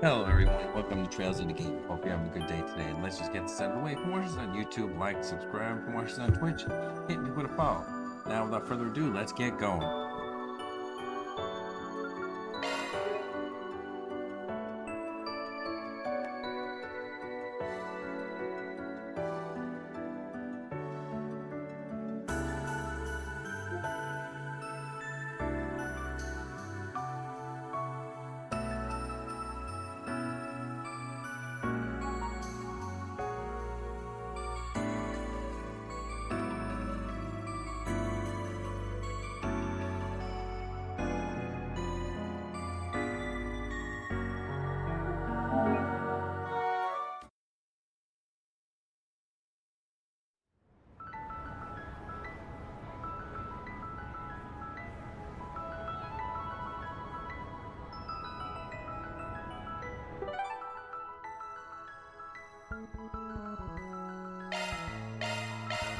Hello, everyone. Welcome to Trails of the Game. Hope you're having a good day today. And let's just get this out of the way. For more shows on YouTube, like, subscribe. For more shows on Twitch, hit me with a follow. Now, without further ado, let's get going.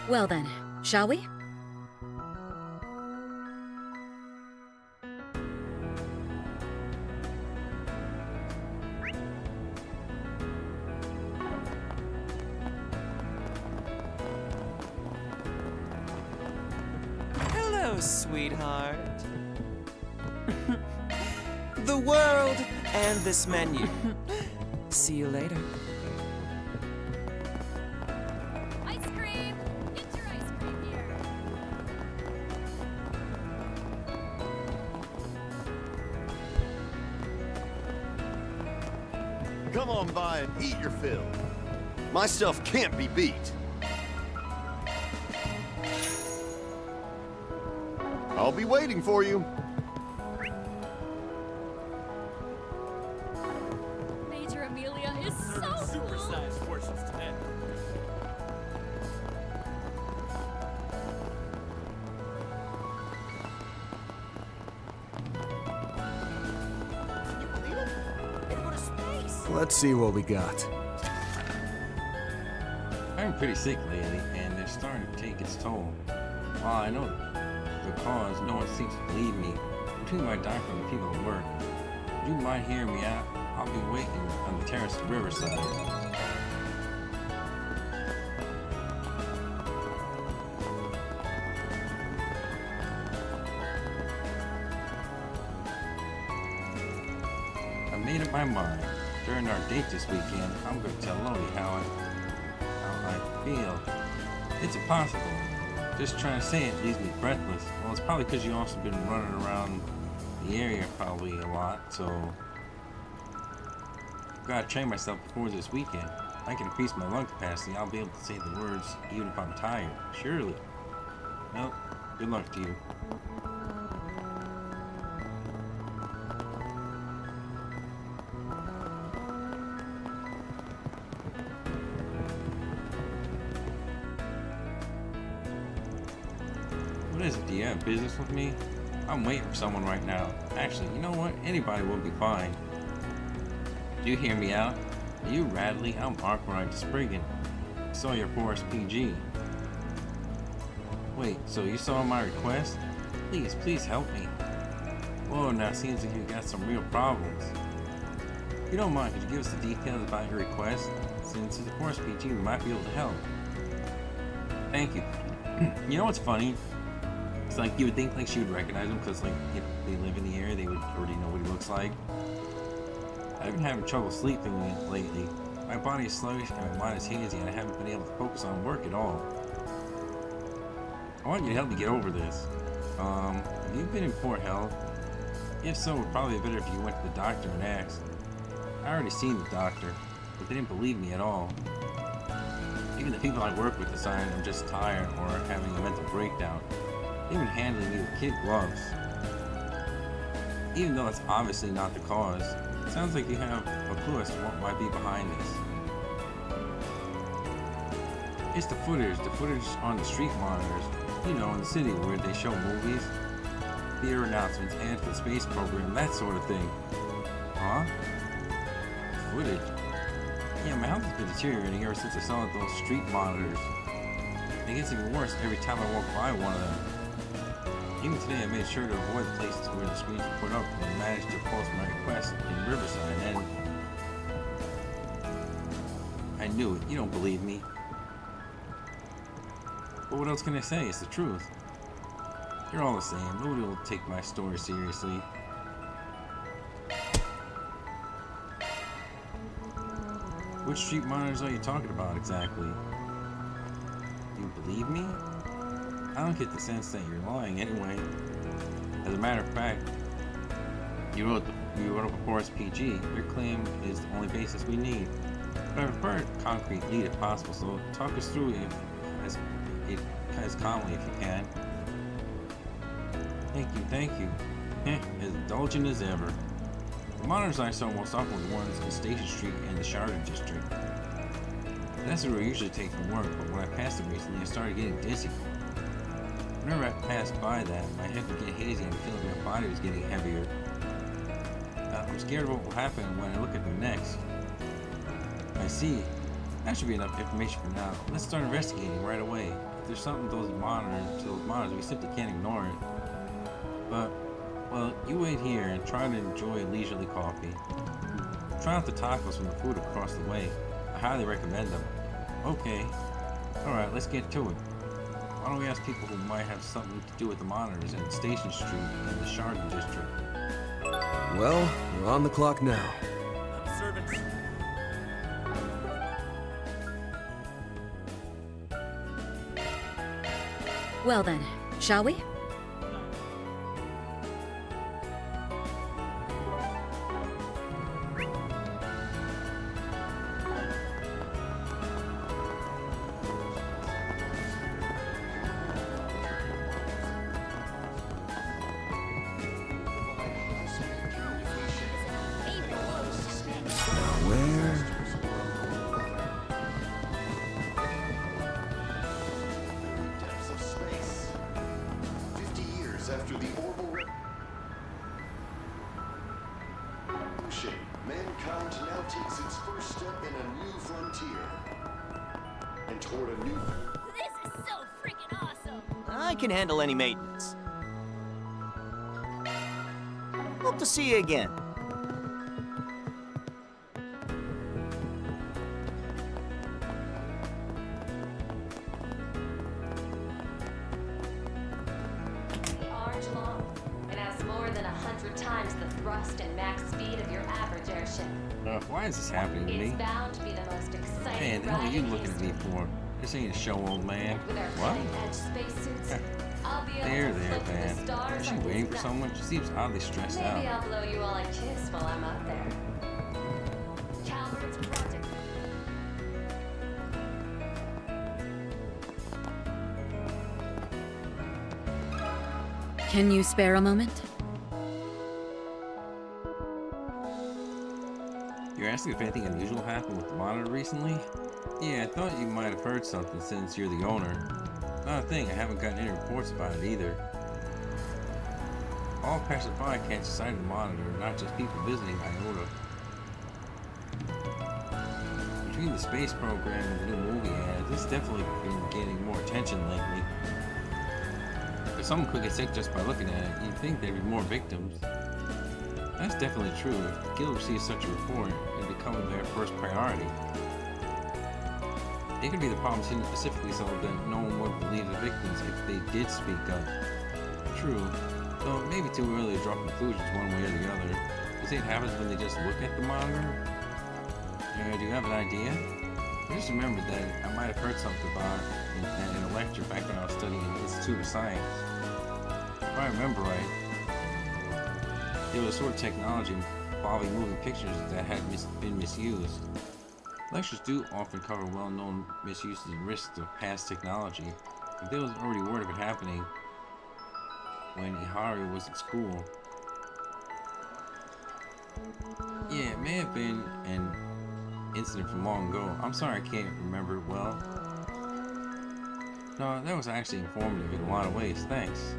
Well then, shall we? Hello, sweetheart. The world and this menu. See you later. Ice cream! Get your ice cream here! Come on by and eat your fill. My stuff can't be beat. I'll be waiting for you. Major Amelia is so cool! Supersized portions today. Let's see what we got. I'm pretty sick lately, and they're starting to take its toll. While I know the cause, no one seems to believe me. Between my doctor and the people at work, would you mind hearing me out? I'll be waiting on the terrace at Riverside. I made up my mind. During our date this weekend, I'm going to tell Lily how I feel. It's impossible. Just trying to say it leaves me breathless. Well, it's probably because you've also been running around the area probably a lot, so I've got to train myself before this weekend. If I can increase my lung capacity, I'll be able to say the words even if I'm tired. Surely. Well, good luck to you. What is it? Do you have business with me? I'm waiting for someone right now. Actually, you know what? Anybody will be fine. Do you hear me out? Are you Radley? I'm Arkwright Spriggan. I saw your Forest PG. Wait, so you saw my request? Please help me. Whoa, now it seems like you got some real problems. If you don't mind, could you give us the details about your request? Since it's a Forest PG, we might be able to help. Thank you. You know what's funny? It's like you would think like she would recognize him because like if they live in the area, they would already know what he looks like. I've been having trouble sleeping lately. My body is sluggish and my mind is hazy, and I haven't been able to focus on work at all. I want you to help me get over this. Have you been in poor health? If so, it would probably be better if you went to the doctor and asked. I already seen the doctor, but they didn't believe me at all. Even the people I work with decided I'm just tired or having a mental breakdown. They've been handling me with kid gloves. Even though that's obviously not the cause, it sounds like you have a clue as to what might be behind this. It's the footage on the street monitors, you know, in the city where they show movies, theater announcements, ads for the space program, that sort of thing. Huh? Footage? Yeah, my health has been deteriorating ever since I saw those street monitors. It gets even worse every time I walk by one of them. Even today I made sure to avoid the places where the screens were put up and managed to post my request in Riverside, and knew it. You don't believe me. But what else can I say? It's the truth. You're all the same. Nobody will take my story seriously. Which street monitors are you talking about exactly? Do you believe me? I don't get the sense that you're lying anyway. As a matter of fact, you wrote up a Forest PG. Your claim is the only basis we need. But I prefer a concrete lead if possible, so talk us through it as calmly if you can. Thank you. As indulgent as ever. The monitors I saw most often were the ones in Station Street and the Chardon District. That's where I usually take from work, but when I passed it recently, I started getting dizzy. Whenever I passed by that, my head would get hazy and I feel like my body was getting heavier. I'm scared of what will happen when I look at them next. I see. That should be enough information for now. Let's start investigating right away. If there's something to those monitors, we simply can't ignore it. But, well, you wait here and try to enjoy a leisurely coffee. Try out the tacos from the food across the way. I highly recommend them. Okay. Alright, let's get to it. Why don't we ask people who might have something to do with the monitors in Station Street and the Chardon District? Well, we're on the clock now. Servants. Well then, shall we? Depths of space. 50 years after the orbital revolution, mankind now takes its first step in a new frontier. And toward a new... This is so freaking awesome! I can handle any maintenance. Hope to see you again. The orange long. It has more than 100 times the thrust and max speed of your average airship. Why is this happening to It's me? bound to be the most exciting Man, the hell are ride you in looking at history. me for? This ain't a show, old man. With our What? cutting-edge spacesuits, I'll be able There, to there, flick the man. stars Is she like waiting it's for nothing. someone? She seems oddly stressed Maybe out. I'll blow you all a kiss while I'm up there. Calvert's project. Can you spare a moment? You're asking if anything unusual happened with the monitor recently? Yeah, I thought you might have heard something since you're the owner. Not a thing, I haven't gotten any reports about it either. All passersby catch sight of the monitor, not just people visiting Iota. Between the space program and the new movie ads, it's definitely been gaining more attention lately. If someone could get sick just by looking at it, you'd think there'd be more victims. That's definitely true. If the guild receives such a report, it'd become their first priority. It could be the problems hidden specifically so that no one would believe the victims if they did speak up. True, though it may be too early to draw conclusions one way or the other. You say it happens when they just look at the monitor? Do you have an idea? I just remembered that I might have heard something about it in a lecture back when I was studying in the Institute of Science. If I remember right, there was a sort of technology involving moving pictures that had been misused. Lectures do often cover well-known misuses and risks of past technology, but there was already word of it happening when Ihari was in school. Yeah, it may have been an incident from long ago. I'm sorry I can't remember it well. No, that was actually informative in a lot of ways. Thanks.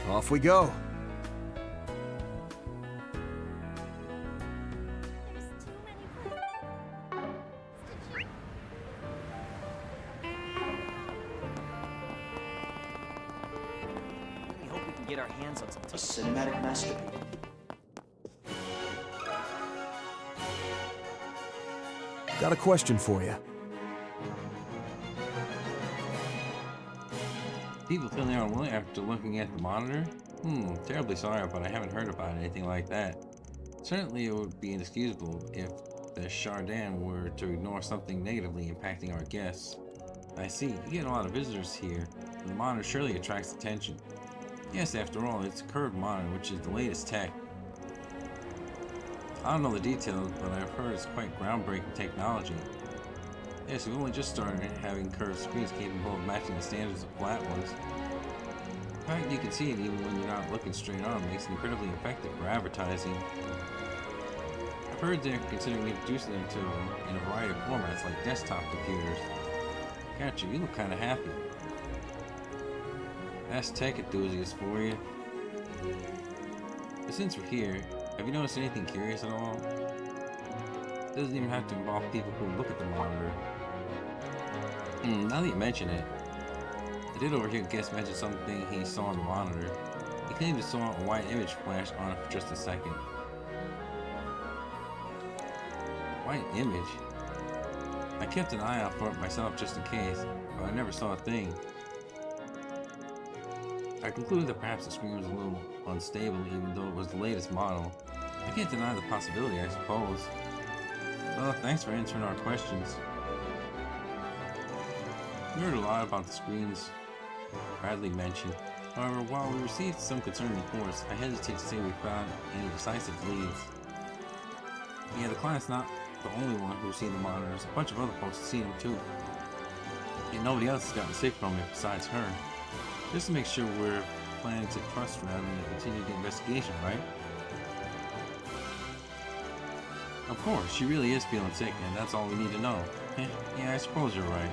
Off we go. There's too many Really hope we can get our hands on some cinematic masterpiece. Got a question for you. People feeling unwilling after looking at the monitor? Terribly sorry, but I haven't heard about anything like that. Certainly it would be inexcusable if the Chardin were to ignore something negatively impacting our guests. I see, you get a lot of visitors here. The monitor surely attracts attention. Yes, after all, it's a curved monitor, which is the latest tech. I don't know the details, but I've heard it's quite groundbreaking technology. Yes, we've only just started having curved screens capable of matching the standards of flat ones. The fact you can see it even when you're not looking straight on makes it incredibly effective for advertising. I've heard they're considering introducing them to in a variety of formats like desktop computers. Gotcha, you look kinda happy. That's tech enthusiasts for you. But since we're here, have you noticed anything curious at all? It doesn't even have to involve people who look at the monitor. Now that you mention it, I did overhear Guest mention something he saw on the monitor. He claimed he saw a white image flash on it for just a second. White image? I kept an eye out for it myself just in case, but I never saw a thing. I concluded that perhaps the screen was a little unstable even though it was the latest model. I can't deny the possibility, I suppose. Well, thanks for answering our questions. We heard a lot about the screens Bradley mentioned. However, while we received some concerning reports, I hesitate to say we found any decisive leads. Yeah, the client's not the only one who's seen the monitors. A bunch of other folks have seen them too. And nobody else has gotten sick from it besides her. Just to make sure we're planning to trust rather than continue the investigation, right? Of course, she really is feeling sick, and that's all we need to know. Yeah, I suppose you're right.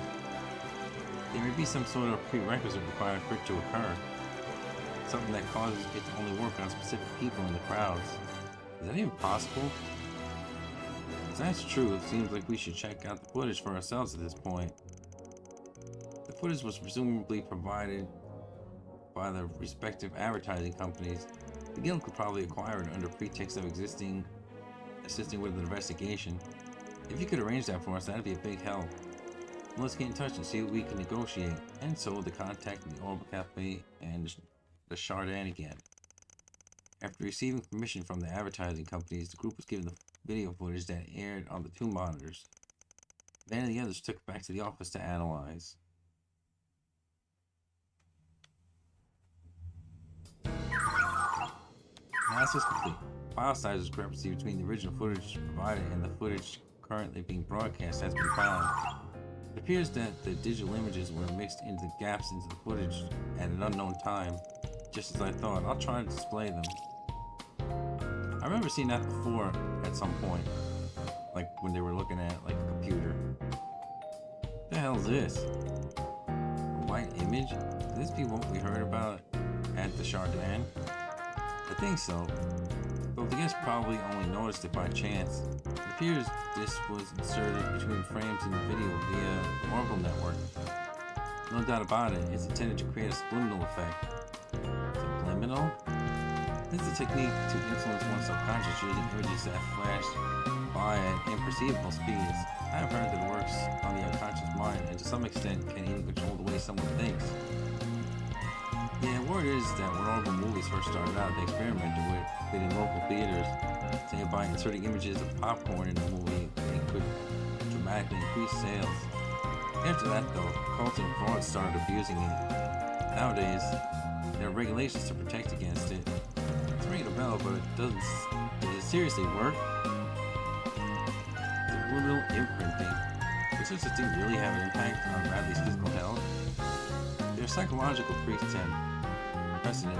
There may be some sort of prerequisite required for it to occur. Something that causes it to only work on specific people in the crowds. Is that even possible? If that's true, it seems like we should check out the footage for ourselves at this point. The footage was presumably provided by the respective advertising companies. The guild could probably acquire it under pretext of assisting with the investigation. If you could arrange that for us, that'd be a big help. Let's get in touch and see what we can negotiate. And so the contact the Orbital Cafe and the Chardin again. After receiving permission from the advertising companies, the group was given the video footage that aired on the two monitors. Van and the others took it back to the office to analyze. Analysis complete. File size discrepancy between the original footage provided and the footage currently being broadcast has been found. It appears that the digital images were mixed into the gaps into the footage at an unknown time, just as I thought. I'll try to display them. I remember seeing that before at some point, like when they were looking at like a computer. What the hell is this? A white image? Could this be what we heard about at the Chardin? I think so, but the guest probably only noticed it by chance. It appears this was inserted between frames in the video via the Orbital network. No doubt about it, it's intended to create a subliminal effect. Subliminal? This is a technique to influence one's subconscious using images that flash by at imperceivable speeds. I have heard that it works on the unconscious mind and to some extent can even control the way someone thinks. Yeah, word is that when Orbital movies first started out, they experimented with it in local theaters, saying by inserting images of popcorn in the movie, it could dramatically increase sales. After that though, cults and frauds started abusing it. Nowadays, there are regulations to protect against it. It's ringing a bell, but does it seriously work? Subliminal imprinting. Does such a thing really have an impact on Bradley's physical health? There's psychological precedent,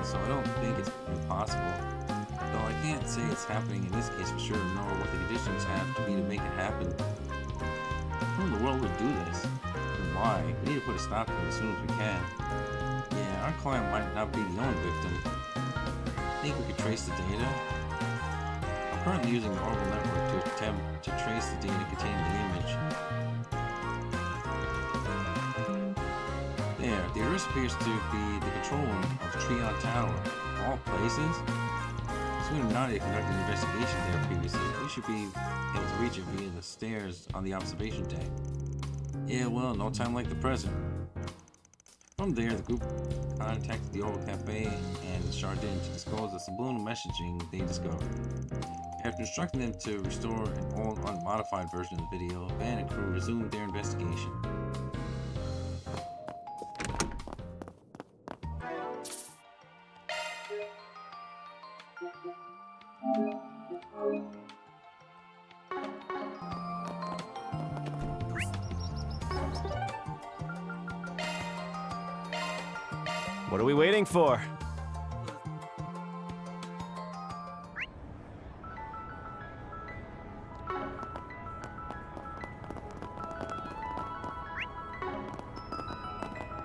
so I don't think it's impossible. Though I can't say it's happening in this case for sure, nor what the conditions have to be to make it happen. Who in the world would do this? And why? We need to put a stop to it as soon as we can. Yeah, our client might not be the only victim. Think we could trace the data? I'm currently using the Orbital network to attempt to trace the data containing the image. There, the address appears to be the control room of Trion Tower. Of all places? This Spoon Nadia conducted an investigation there previously. We should be able to reach it via the stairs on the observation deck. Yeah, well, no time like the present. From there, the group contacted the Oval Cafe and the Chardin to disclose the subliminal messaging they discovered. After instructing them to restore an old, unmodified version of the video, Van and crew resumed their investigation. What are we waiting for?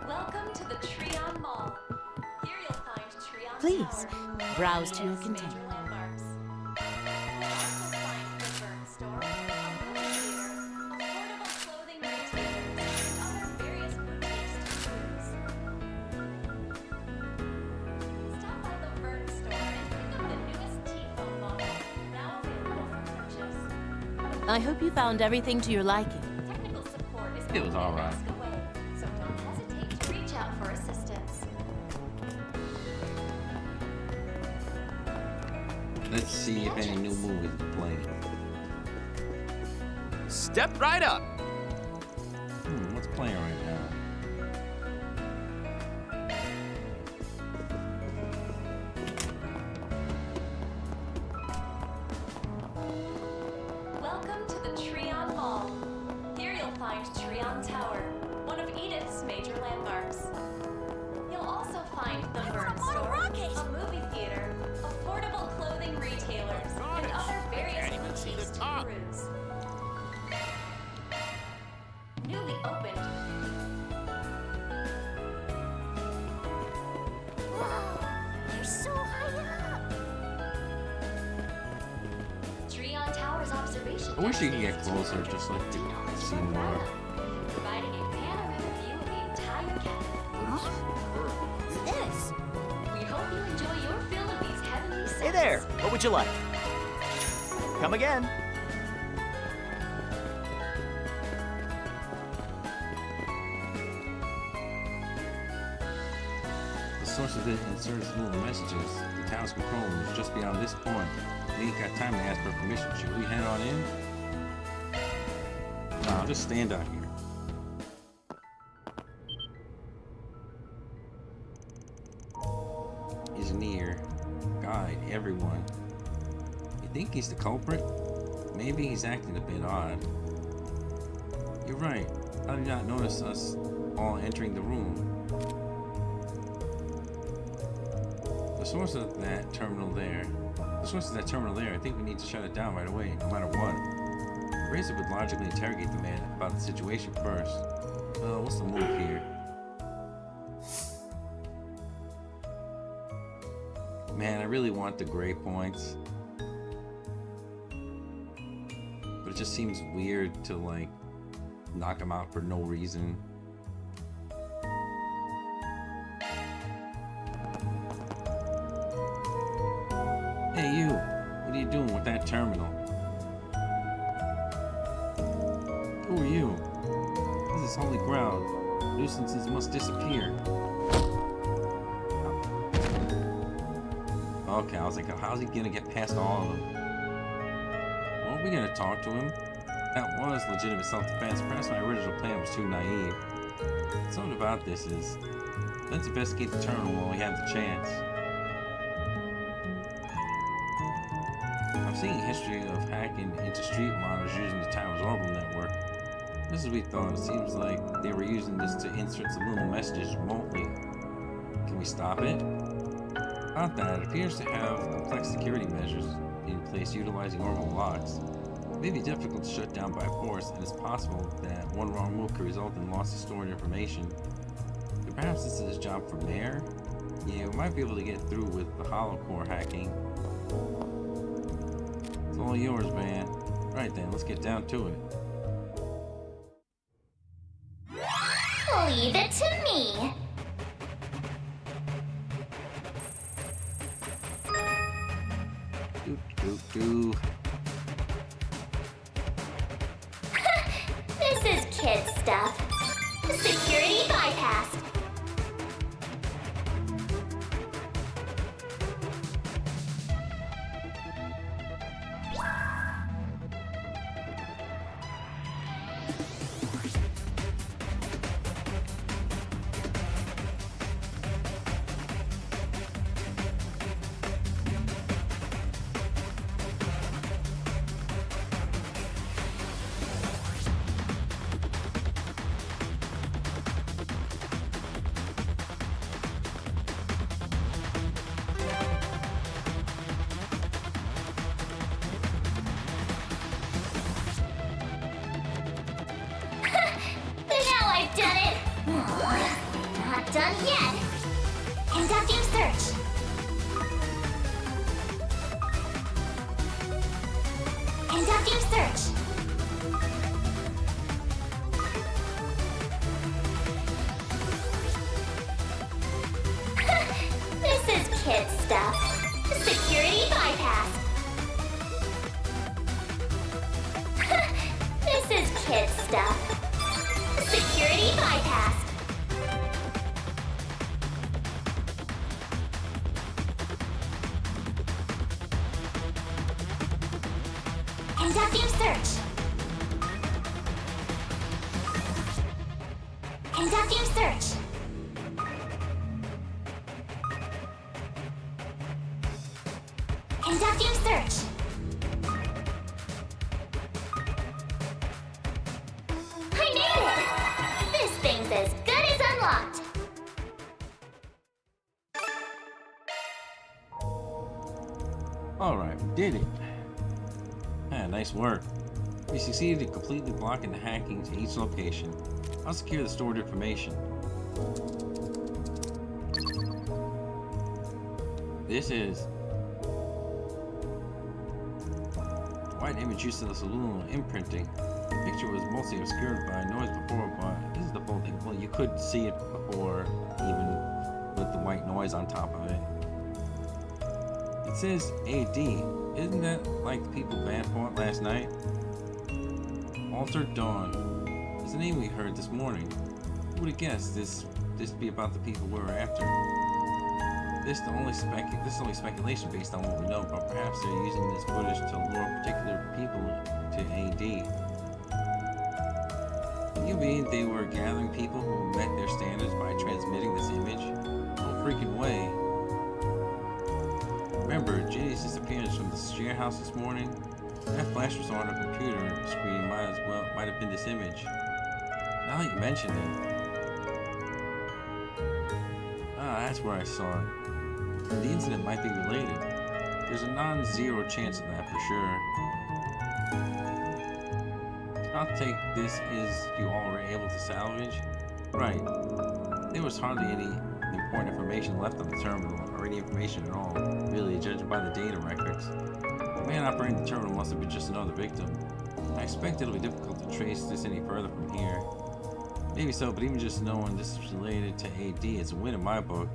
Welcome to the Treon Mall. Here you'll find Treon Please, Tower, browse to your various major container. landmarks. You'll also find the Burn Store, a movie theater, affordable clothing retailers, and other various boutiques to cruise. Stop by the Burn Store and pick up the newest T-phone model, now available for purchase. I hope you found everything to your liking. Technical support is It was only a alright. ask away, so don't hesitate to reach out for assistance. Let's see if any new movies are playing. Step right up! What's playing right now? Welcome to the Treon Mall. Here you'll find Treon Tower, one of Edith's major landmarks. You'll also find the Burn Store, a movie theater, affordable clothing retailers, and other various boutiques to peruse. Newly opened. They're so high up. Treon Tower's observation I wish you deck could get is closer, just like to see more. providing a panoramic view of the entire capital. This. We hope you enjoy your fill of these heavenly sights. Hey there! What would you like? Come again. The source of the inserted little messages, the town's control room, is just beyond this point. We ain't got time to ask for permission. Should we head on in? No, I'll just stand out here. He's near. Guide everyone. You think he's the culprit? Maybe he's acting a bit odd. You're right. I did not notice us all entering the room. The source of that terminal there. I think we need to shut it down right away, no matter what. Razor would logically interrogate the man about the situation first. What's the move here? Man, I really want the gray points. But it just seems weird to, like, knock him out for no reason. Hey, you! What are you doing with that terminal? Who are you? This is holy ground. Nuisances must disappear. Okay, I was like, how's he gonna get past all of them? Well, we gonna talk to him. That was legitimate self-defense. Perhaps my original plan was too naive. Something about this is, let's investigate the terminal while we have the chance. I'm seeing a history of hacking into street monitors using the tower's orbital network. Just as we thought, it seems like they were using this to insert subliminal messages remotely. Can we stop it? Not that, it appears to have complex security measures in place utilizing orbital locks. It may be difficult to shut down by force, and it's possible that one wrong move could result in loss of stored information. But perhaps this is a job for Mayor? Yeah, we might be able to get through with the hollow core hacking. It's all yours, man. Right then, let's get down to it. Leave it to me. do. This is kid stuff. Security bypassed. Now I've done it! Not done yet! Conducting search! Conducting search! This is kid stuff. Security bypass. This is kid stuff. Security bypass. Conducting search. Conducting search. Conducting search. I made it! This thing's as good as unlocked. Alright, we did it. Ah, nice work. We succeeded in completely blocking the hacking to each location. I'll secure the stored information. This is white image used in the saloon imprinting. The picture was mostly obscured by noise before, but this is the full thing. Well, you could see it before, even with the white noise on top of it. It says AD. Isn't that like the people Van fought last night? Altered Dawn. It's the name we heard this morning. Who would have guessed this be about the people we were after? This is only speculation based on what we know, but perhaps they're using this footage to lure particular people to AD. You mean they were gathering people who met their standards by transmitting this image? No freaking way. Remember Ginny's disappearance from the share house this morning? That flash was on her computer screen might have been this image. Now that you mention it. Ah, that's where I saw it. The incident might be related. There's a non-zero chance of that for sure. I'll take this is you all were able to salvage? Right. There was hardly any important information left on the terminal, or any information at all, really, judging by the data records. The man operating the terminal must have been just another victim. I expect it'll be difficult to trace this any further from here. Maybe so, but even just knowing this is related to AD is a win in my book.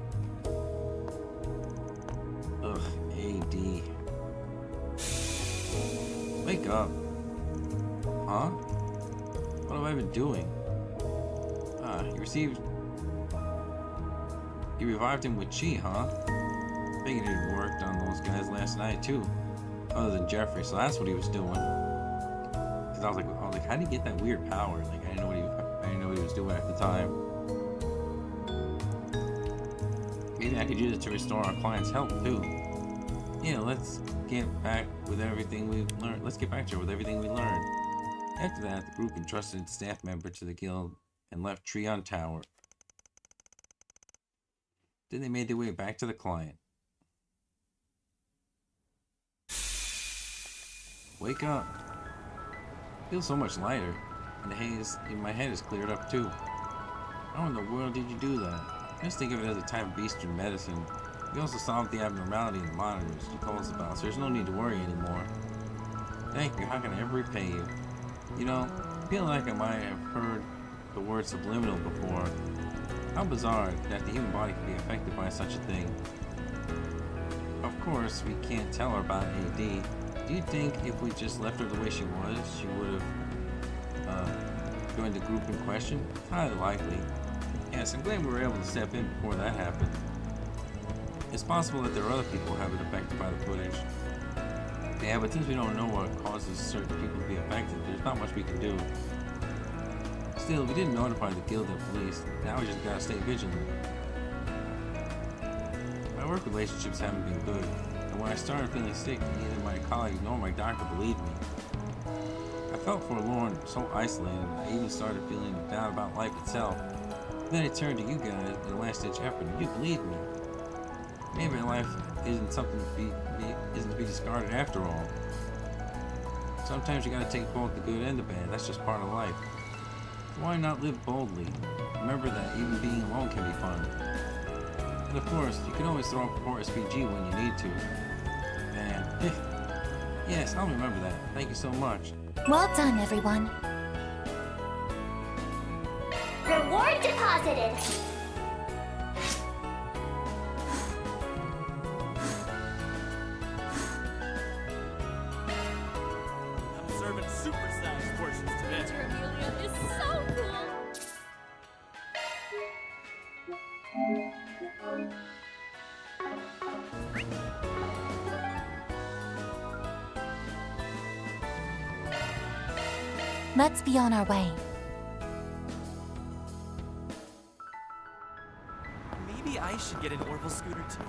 Ugh, AD. Wake up. Huh? What have I been doing? Ah, you revived him with chi, huh? Figured he worked on those guys last night too. Other than Jeffrey, so that's what he was doing. Cause I was like, how do you get that weird power? Like, I didn't know what he was doing at the time. Maybe I could use it to restore our client's health too. Yeah, let's get back with everything we've learned. Let's get back to her with everything we learned. After that, the group entrusted staff member to the guild and left Trion Tower. Then they made their way back to the client. Wake up. I feel so much lighter, and the haze in my head is cleared up too. How in the world did you do that? Just think of it as a type of Eastern medicine. You also solved the abnormality in the monitors you told us about, so there's no need to worry anymore. Thank you. How can I ever repay you? You know, I feel like I might have heard the word subliminal before. How bizarre that the human body can be affected by such a thing. Of course, we can't tell her about AD. Do Do you think if we just left her the way she was, she would have joined the group in question? Highly likely. Yes, I'm glad we were able to step in before that happened. It's possible that there are other people who have been affected by the footage. Yeah, but since we don't know what causes certain people to be affected, there's not much we can do. Still, we didn't notify the guild and police. Now we just gotta stay vigilant. My work relationships haven't been good, and when I started feeling sick, neither my colleagues nor my doctor believed me. I felt forlorn, so isolated, I even started feeling down about life itself. Then I turned to you guys in a last-ditch effort, and you believed me. Maybe life isn't something to be discarded after all. Sometimes you gotta take both the good and the bad. That's just part of life. Why not live boldly? Remember that even being alone can be fun. And of course, you can always throw up a port SPG when you need to. And yes, I'll remember that. Thank you so much. Well done, everyone. Reward deposited. I'm serving supersized portions today. Termelian is so cool. Let's be on our way. Maybe I should get an Orville scooter too.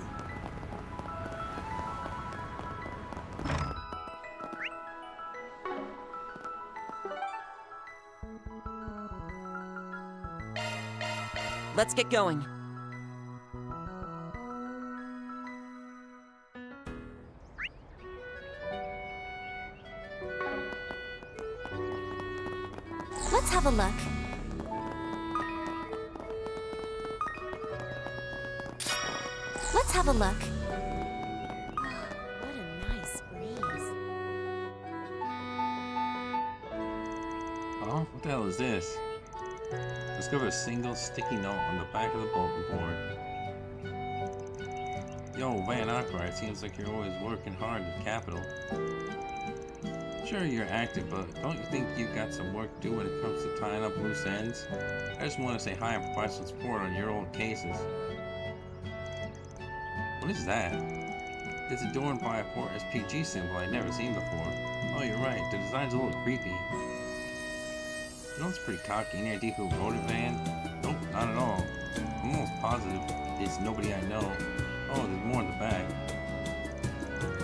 Let's get going. Let's have a look. Let's have a look. What a nice breeze. Oh, what the hell is this? Discover a single sticky note on the back of the bulletin board. Yo, Van Arkwright, seems like you're always working hard at the Capitol. Sure, you're active, but don't you think you've got some work to do when it comes to tying up loose ends? I just want to say hi and provide some support on your old cases. What is that? It's adorned by a port SPG symbol I'd never seen before. Oh, you're right, the design's a little creepy. You know, it's pretty cocky. Any idea who wrote it, Van? Nope, not at all. I'm almost positive it's nobody I know. Oh, there's more in the back.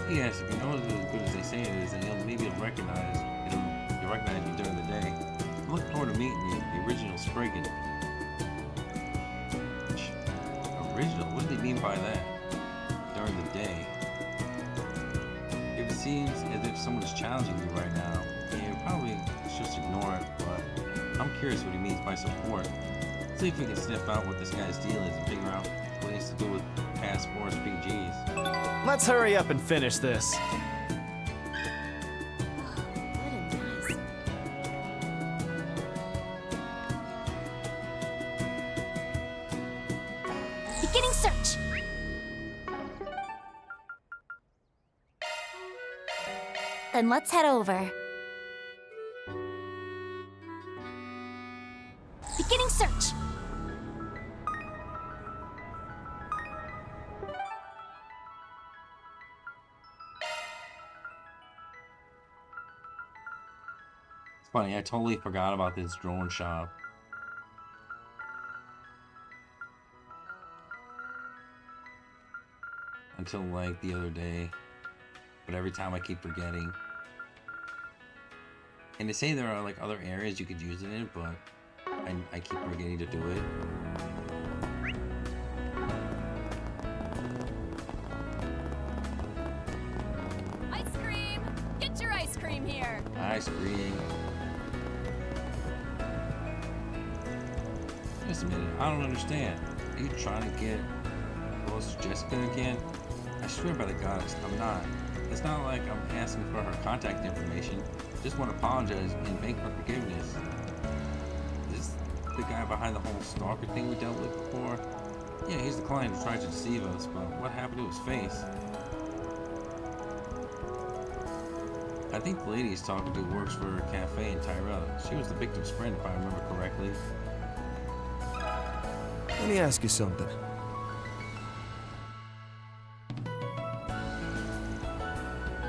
Yes, if you know it as good as they say it is, then maybe you'll recognize you during the day. I look forward to meeting you, the original Spriggan. Original? What do they mean by that? During the day. If it seems as if someone's challenging you right now, yeah, probably just ignore it, but I'm curious what he means by support. See if we can sniff out what this guy's deal is and figure out what he has to do with past Force PGs. Let's hurry up and finish this. Beginning search. Then let's head over. Beginning search. It's funny, I totally forgot about this drone shop. Until like the other day. But every time I keep forgetting. And they say there are like other areas you could use it in, but I keep forgetting to do it. Ice cream! Get your ice cream here! Ice cream. Just a minute, I don't understand. Are you trying to get close to Jessica again? I swear by the goddess, I'm not. It's not like I'm asking for her contact information. Just want to apologize and beg for forgiveness. Is this the guy behind the whole stalker thing we dealt with before? Yeah, he's the client who tried to deceive us, but what happened to his face? I think the lady he's talking to works for a cafe in Tyrell. She was the victim's friend, if I remember correctly. Let me ask you something.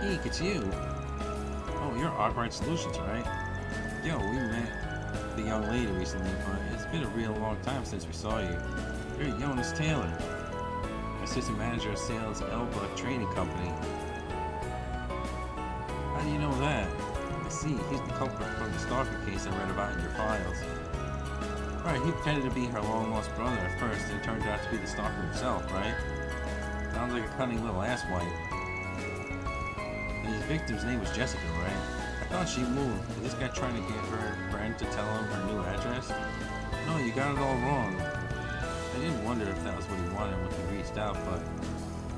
Eek, it's you. Oh, you're Arkwright Solutions, right? Yo, we met the young lady recently, but it's been a real long time since we saw you. You're Jonas Taylor, assistant manager of sales at Elba Training Company. How do you know that? I see, he's the culprit from the stalker case I read about in your files. Right, he pretended to be her long-lost brother at first, and it turned out to be the stalker himself, right? Sounds like a cunning little asswipe. And his victim's name was Jessica, right? I thought she moved. Was this guy trying to get her friend to tell him her new address? No, you got it all wrong. I didn't wonder if that was what he wanted when he reached out, but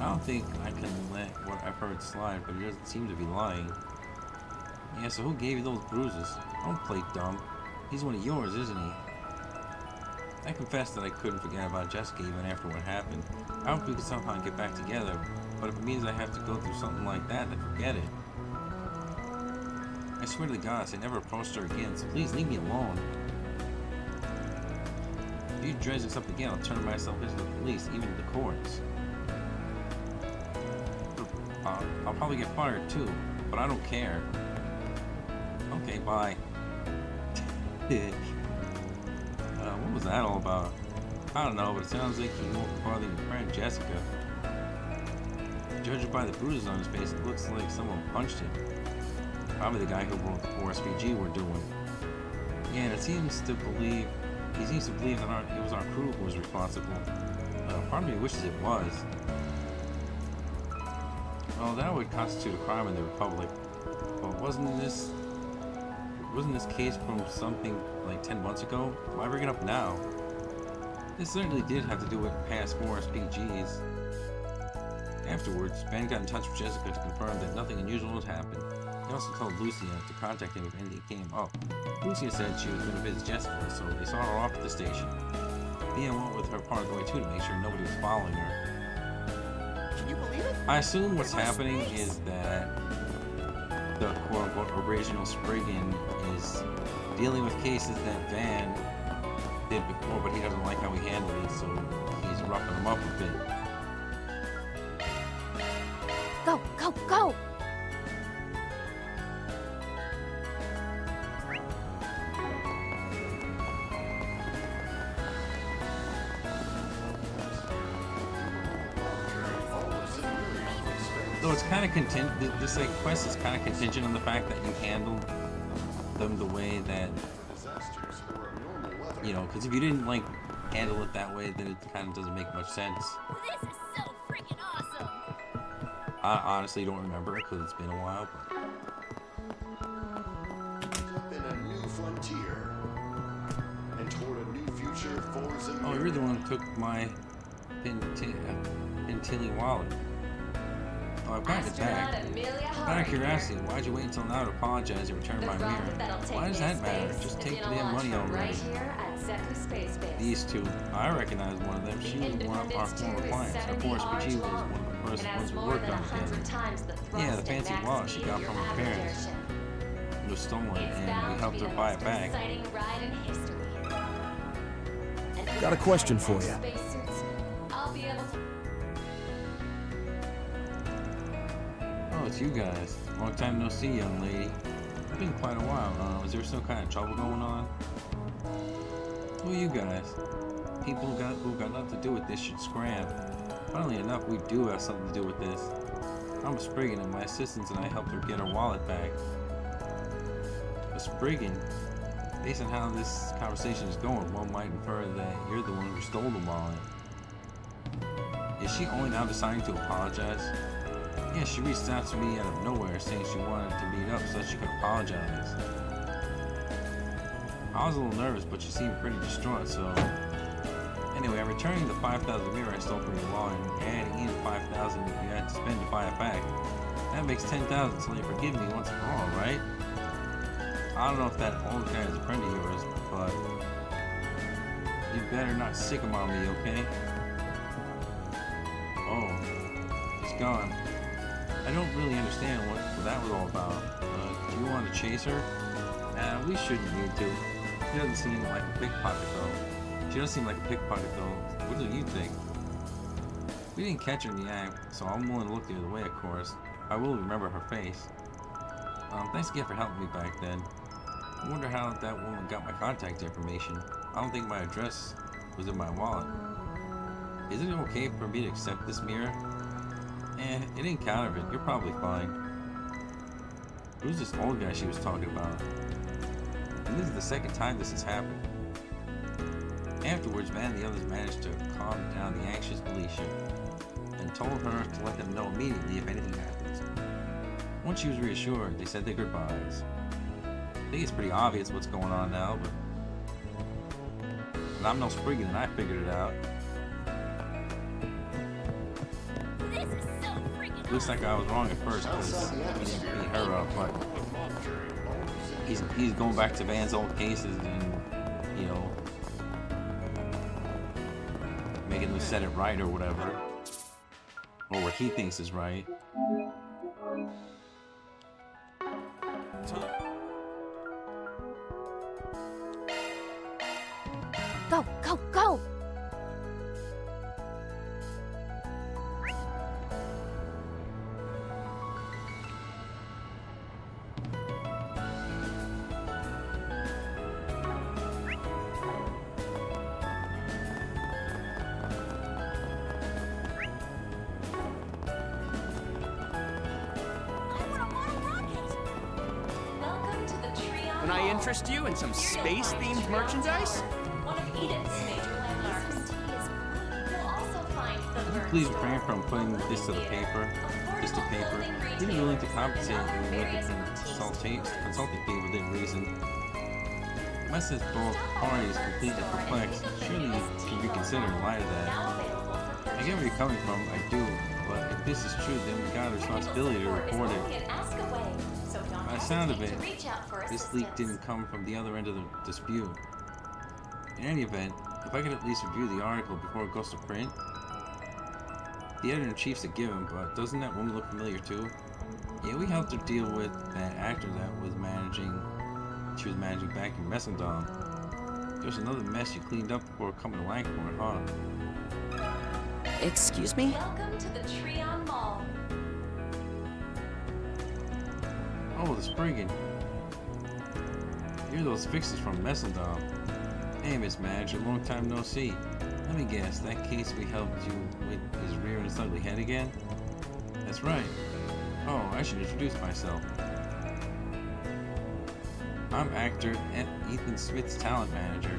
I don't think I can let what I've heard slide, but he doesn't seem to be lying. Yeah, so who gave you those bruises? Don't play dumb. He's one of yours, isn't he? I confess that I couldn't forget about Jessica even after what happened. I hope we could somehow get back together, but if it means I have to go through something like that, then forget it. I swear to the gods, I never approached her again, so please leave me alone. If you dredge this up again, I'll turn myself into the police, even the courts. I'll probably get fired too, but I don't care. Okay, bye. What was that all about? I don't know, but it sounds like he won't bother your friend Jessica. Judging by the bruises on his face, it looks like someone punched him. Probably the guy who wrote the 4SPG we're doing. Yeah, and he seems to believe that it was our crew who was responsible. Part of me wishes it was. Well, that would constitute a crime in the Republic. But wasn't this case from something like 10 months ago? Why bring it up now? This certainly did have to do with past 4SPGs. Afterwards, Ben got in touch with Jessica to confirm that nothing unusual had happened. He also told Lucia to contact him if anything came up. Lucia said she was going to visit Jessica, so they saw her off at the station. Thea went with her part of the way too to make sure nobody was following her. Can you believe it? I assume what's happening is that the quote-unquote original Spriggan is dealing with cases that Van did before, but he doesn't like how he handled it, so he's roughing him up a bit. Go, go, go! Though it's kind of contingent, this like quest is kind of contingent on the fact that you handled them the way that, you know, because if you didn't like handle it that way, then it kind of doesn't make much sense. This is so freaking awesome! I honestly don't remember it because it's been a while. Up in a new frontier and toward a new future for Zemir. Oh, you're the one who took my Pintilly wallet. Oh, I've got it back. Out of curiosity, why'd you wait until now to apologize and return my mirror? Why does that matter? Just take the damn money already. These two, I recognize one of them. She was one of our former clients. Her 4SPG was one of the first ones we worked on together. Yeah, the fancy wallet she got from her parents. It was stolen, and we helped her buy it back. Got a question for you. Oh, it's you guys. Long time no see, young lady. It's been quite a while. Is there some kind of trouble going on? Who are you guys? People who got nothing to do with this should scram. Funnily enough, we do have something to do with this. I'm a Spriggan, and my assistants and I helped her get her wallet back. A Spriggan? Based on how this conversation is going, one might infer that you're the one who stole the wallet. Is she only now deciding to apologize? Yeah, she reached out to me out of nowhere saying she wanted to meet up so that she could apologize. I was a little nervous, but she seemed pretty distraught, so... Anyway, I'm returning the 5,000 mirror I stole from your wallet and adding in 5,000 you had to spend to buy it back. That makes 10,000, so you forgive me once and for all, right? I don't know if that old guy is a friend of yours, but... You better not sick him on me, okay? Oh, he's gone. I don't really understand what that was all about. Do you want to chase her? We shouldn't need to. She doesn't seem like a pickpocket though. She does seem like a pickpocket though. What do you think? We didn't catch her in the act, so I'm willing to look the other way, of course. I will remember her face. Thanks again for helping me back then. I wonder how that woman got my contact information. I don't think my address was in my wallet. Is it okay for me to accept this mirror? It ain't counterfeit. You're probably fine. Who's this old guy she was talking about? And this is the second time this has happened. Afterwards, Van and the others managed to calm down the anxious Alicia and told her to let them know immediately if anything happens. Once she was reassured, they said their goodbyes. I think it's pretty obvious what's going on now, but I'm no Spriggan and I figured it out. This is so freaking Looks like I was wrong at first because he didn't beat her up, but he's going back to Van's old cases and, you know, making them set it right or whatever. Or what he thinks is right. Go, go, go! Welcome to the Treon Can I Mall. interest you in some Here you'll space-themed find Treon merchandise? Tower, one of Edith's major landmarks. You'll also find the Burn Please Store, refrain from putting a this to the movie paper. theater, Just to affordable paper. clothing You'd be willing to retailers, compensate and other you with areas a of taste. consulting fee within reason. Unless if both parties completely perplexed, surely you can reconsider in light of that. Now available for I get where you're coming from, I do, but if this is true, then we got a responsibility to report it. By the sound of it, this leak didn't come from the other end of the dispute. In any event, if I could at least review the article before it goes to print. The editor-in-chief's a given, but doesn't that woman look familiar too? Yeah, we helped her deal with that actor that was managing back in Messendom. There's another mess you cleaned up before coming to Langport, huh? Excuse me? Welcome to the Treon Mall. Oh, the Spriggan. You're those fixers from Messendom. Hey, Miss Madge, a long time no see. Let me guess, that case we helped you with is rearing its ugly head again? That's right. Oh, I should introduce myself. I'm actor Ethan Smith's talent manager.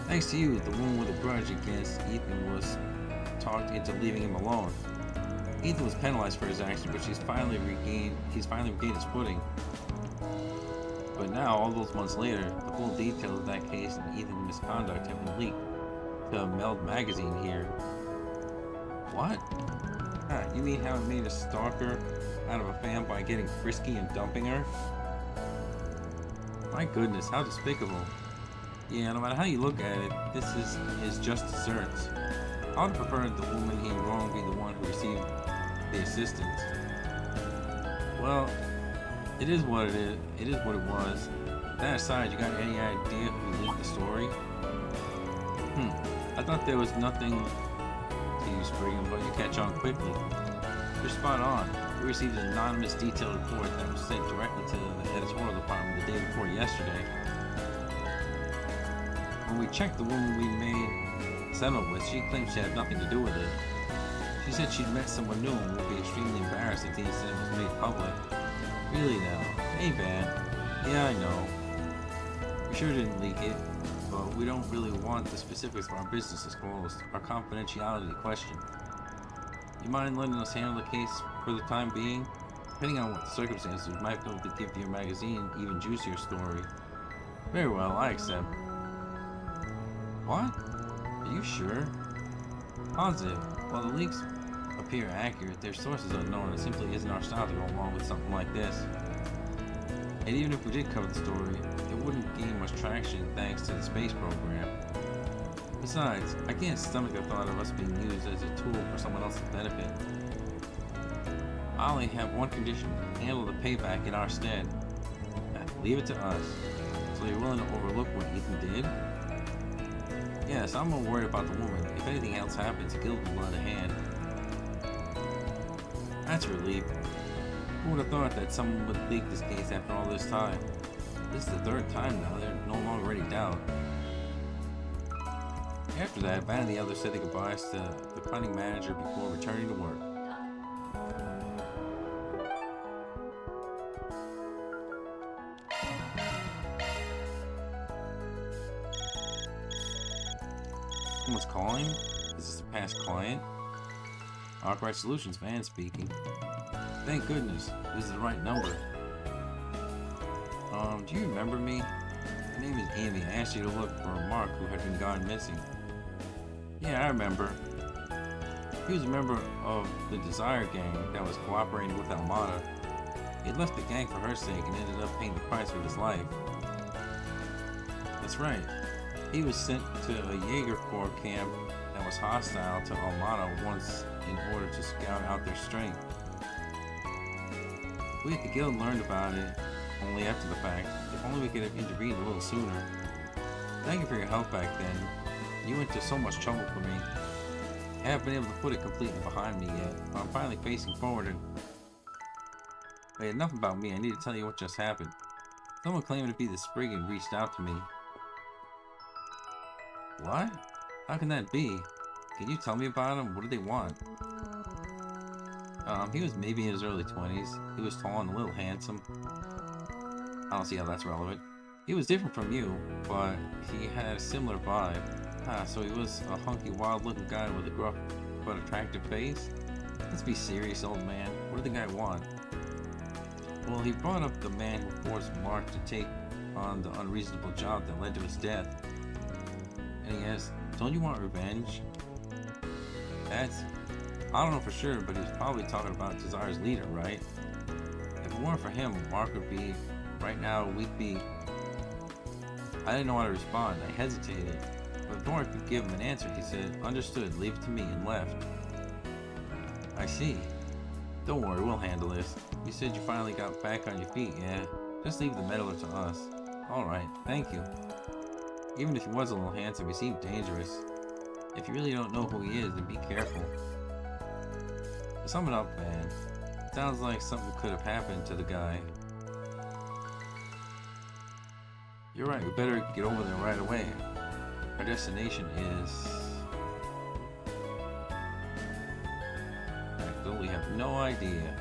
Thanks to you, the woman with a grudge against Ethan was talked into leaving him alone. Ethan was penalized for his action, but he's finally regained his footing. But now, all those months later, the full details of that case and Ethan's misconduct have been leaked to Meld magazine here. What? You mean how it made a stalker out of a fan by getting frisky and dumping her? My goodness, how despicable. Yeah, no matter how you look at it, this is just desserts. I would have preferred the woman he wronged be the one who received the assistance. Well, it is what it is. It is what it was. That aside, you got any idea who leaked the story? I thought there was nothing to you, Spriggan, but you catch on quickly. You're spot on. We received an anonymous detailed report that was sent directly to the editorial department the day before yesterday. When we checked the woman we made settled with, she claimed she had nothing to do with it. She said she'd met someone new and would be extremely embarrassed if the incident was made public. Really now? Hey, Van. Yeah, I know. We sure didn't leak it, but we don't really want the specifics of our business disclosed. Our confidentiality question. You mind letting us handle the case for the time being? Depending on what the circumstances, we might be able to give your magazine an even juicier story. Very well, I accept. What? Are you sure? Positive. While the leaks appear accurate, their sources are unknown, and it simply isn't our style to go along with something like this. And even if we did cover the story, it wouldn't gain much traction thanks to the space program. Besides, I can't stomach the thought of us being used as a tool for someone else's benefit. I only have one condition. Handle the payback in our stead. Leave it to us. So you're willing to overlook what Ethan did? Yes, I'm more worried about the woman. If anything else happens, guilt will lend a hand. That's a relief. Who would have thought that someone would leak this case after all this time? This is the third time now. There's no longer any doubt. After that, Van and the others said their goodbyes to the planning manager before returning to work. Someone's calling? Is this a past client? Arkwright Solutions, Van speaking. Thank goodness, this is the right number. Do you remember me? My name is Amy. I asked you to look for Mark who had been gone missing. Yeah, I remember. He was a member of the Desire gang that was cooperating with Almada. He had left the gang for her sake and ended up paying the price with his life. That's right. He was sent to a Jaeger Corps camp that was hostile to Almada once in order to scout out their strength. We at the guild learned about it only after the fact. If only we could have intervened a little sooner. Thank you for your help back then. You went to so much trouble for me. I haven't been able to put it completely behind me yet, but I'm finally facing forward and... Wait, enough about me. I need to tell you what just happened. Someone claiming to be the Spriggan reached out to me. What? How can that be? Can you tell me about him? What do they want? He was maybe in his early 20s. He was tall and a little handsome. I don't see how that's relevant. He was different from you, but he had a similar vibe. So he was a hunky, wild-looking guy with a gruff but attractive face? Let's be serious, old man. What did the guy want? Well, he brought up the man who forced Mark to take on the unreasonable job that led to his death. And he asked, don't you want revenge? I don't know for sure, but he was probably talking about Desire's leader, right? If it weren't for him, Mark would be, right now, we'd be... I didn't know how to respond. I hesitated. But before I could give him an answer, he said, understood, leave it to me, and left. I see. Don't worry, we'll handle this. You said you finally got back on your feet, yeah? Just leave the meddler to us. Alright, thank you. Even if he was a little handsome, he seemed dangerous. If you really don't know who he is, then be careful. To sum it up, man, sounds like something could have happened to the guy. You're right, we better get over there right away. Our destination is... We have no idea.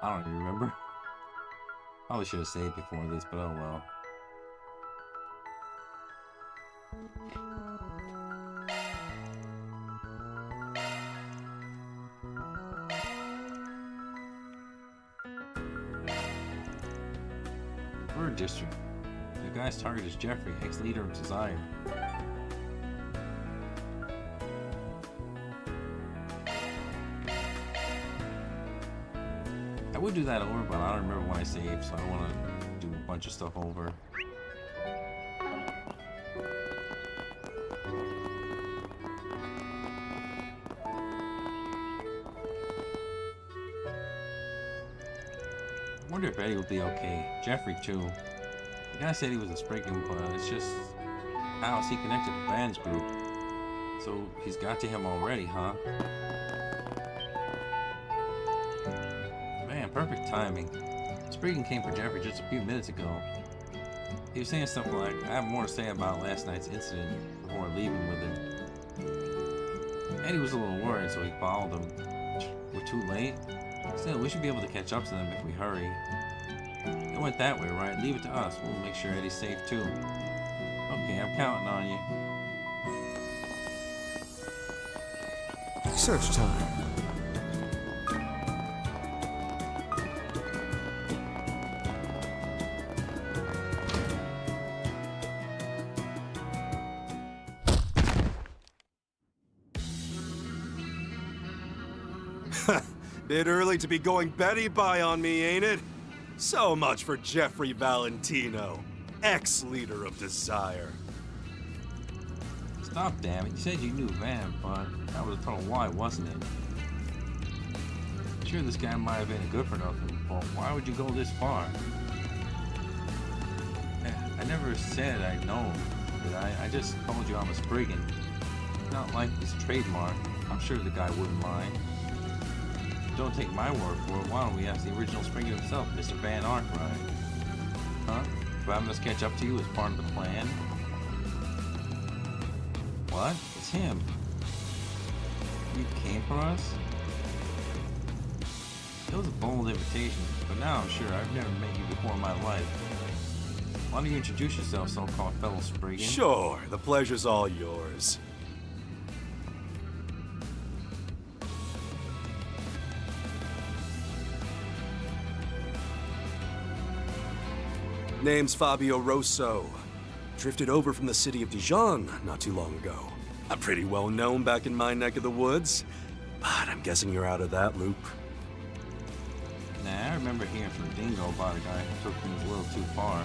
I don't even remember. Probably should have saved before this, but oh well. Bird District. The guy's target is Jeffrey, ex-leader of Desire. I would do that over, but I don't remember when I saved, so I don't want to do a bunch of stuff over. I wonder if Eddie will be okay. Jeffrey, too. The guy said he was a Spriggan, but it's just... how is he connected to Van's group? So he's got to him already, huh? Perfect timing. Spriggan came for Jeffrey just a few minutes ago. He was saying stuff like, I have more to say about last night's incident before leaving with him. Eddie was a little worried, so he followed him. We're too late? Still, we should be able to catch up to them if we hurry. It went that way, right? Leave it to us. We'll make sure Eddie's safe too. Okay, I'm counting on you. Search time. Bit early to be going Betty Bye on me, ain't it? So much for Jeffrey Valentino, ex-leader of Desire. Stop, damn it. You said you knew Van, but that was a total lie, wasn't it? Sure, this guy might have been a good for nothing, but why would you go this far? I never said I'd known, did I? I just told you I'm a Spriggan. Not like it's trademark. I'm sure the guy wouldn't mind. Don't take my word for it. Why don't we ask the original Spriggan himself, Mr. Van Arkwright? Huh? Do having us catch up to you as part of the plan? What? It's him. You came for us? It was a bold invitation, but now I'm sure I've never met you before in my life. Why don't you introduce yourself, so-called fellow Spriggan? Sure, the pleasure's all yours. Name's Fabio Rosso. Drifted over from the city of Dijon not too long ago. I'm pretty well known back in my neck of the woods, but I'm guessing you're out of that loop. Nah, I remember hearing from Dingo about a guy who took things a little too far.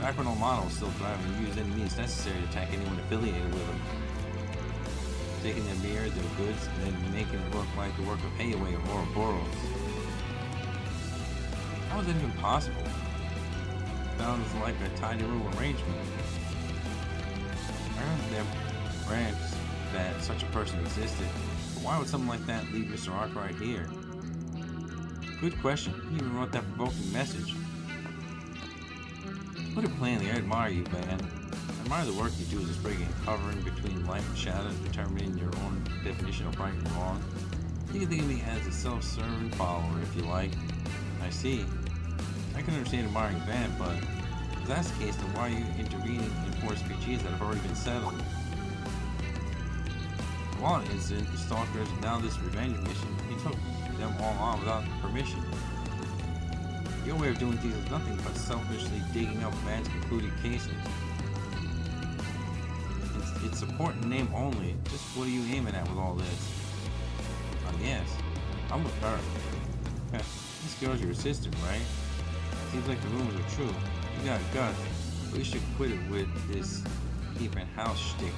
Back when Omano was still driving, he used any means necessary to attack anyone affiliated with him. Taking their beer, their goods, and then making it look like the work of Hayaway or Ouroboros. How was that even possible? Sounds like a tiny little arrangement. I heard them rants that such a person existed, but why would something like that lead Mr. Arkwright here? Good question. He even wrote that provoking message. To put it plainly, I admire you, Van. I admire the work you do as a Spriggan, hovering between light and shadow, determining your own definition of right and wrong. You can think of me as a self-serving follower, if you like. I see. I can understand admiring Van, but if that's the case, then why are you intervening in forced PGs that have already been settled? The Walnut incident, the stalkers, and now this revenge mission, he took them all on without permission. Your way of doing things is nothing but selfishly digging up Van's concluded cases. It's support in name only. Just what are you aiming at with all this? Yes, I'm with her. This girl's your assistant, right? Seems like the rumors are true. You got guts, but you should quit it with this keeping house shtick.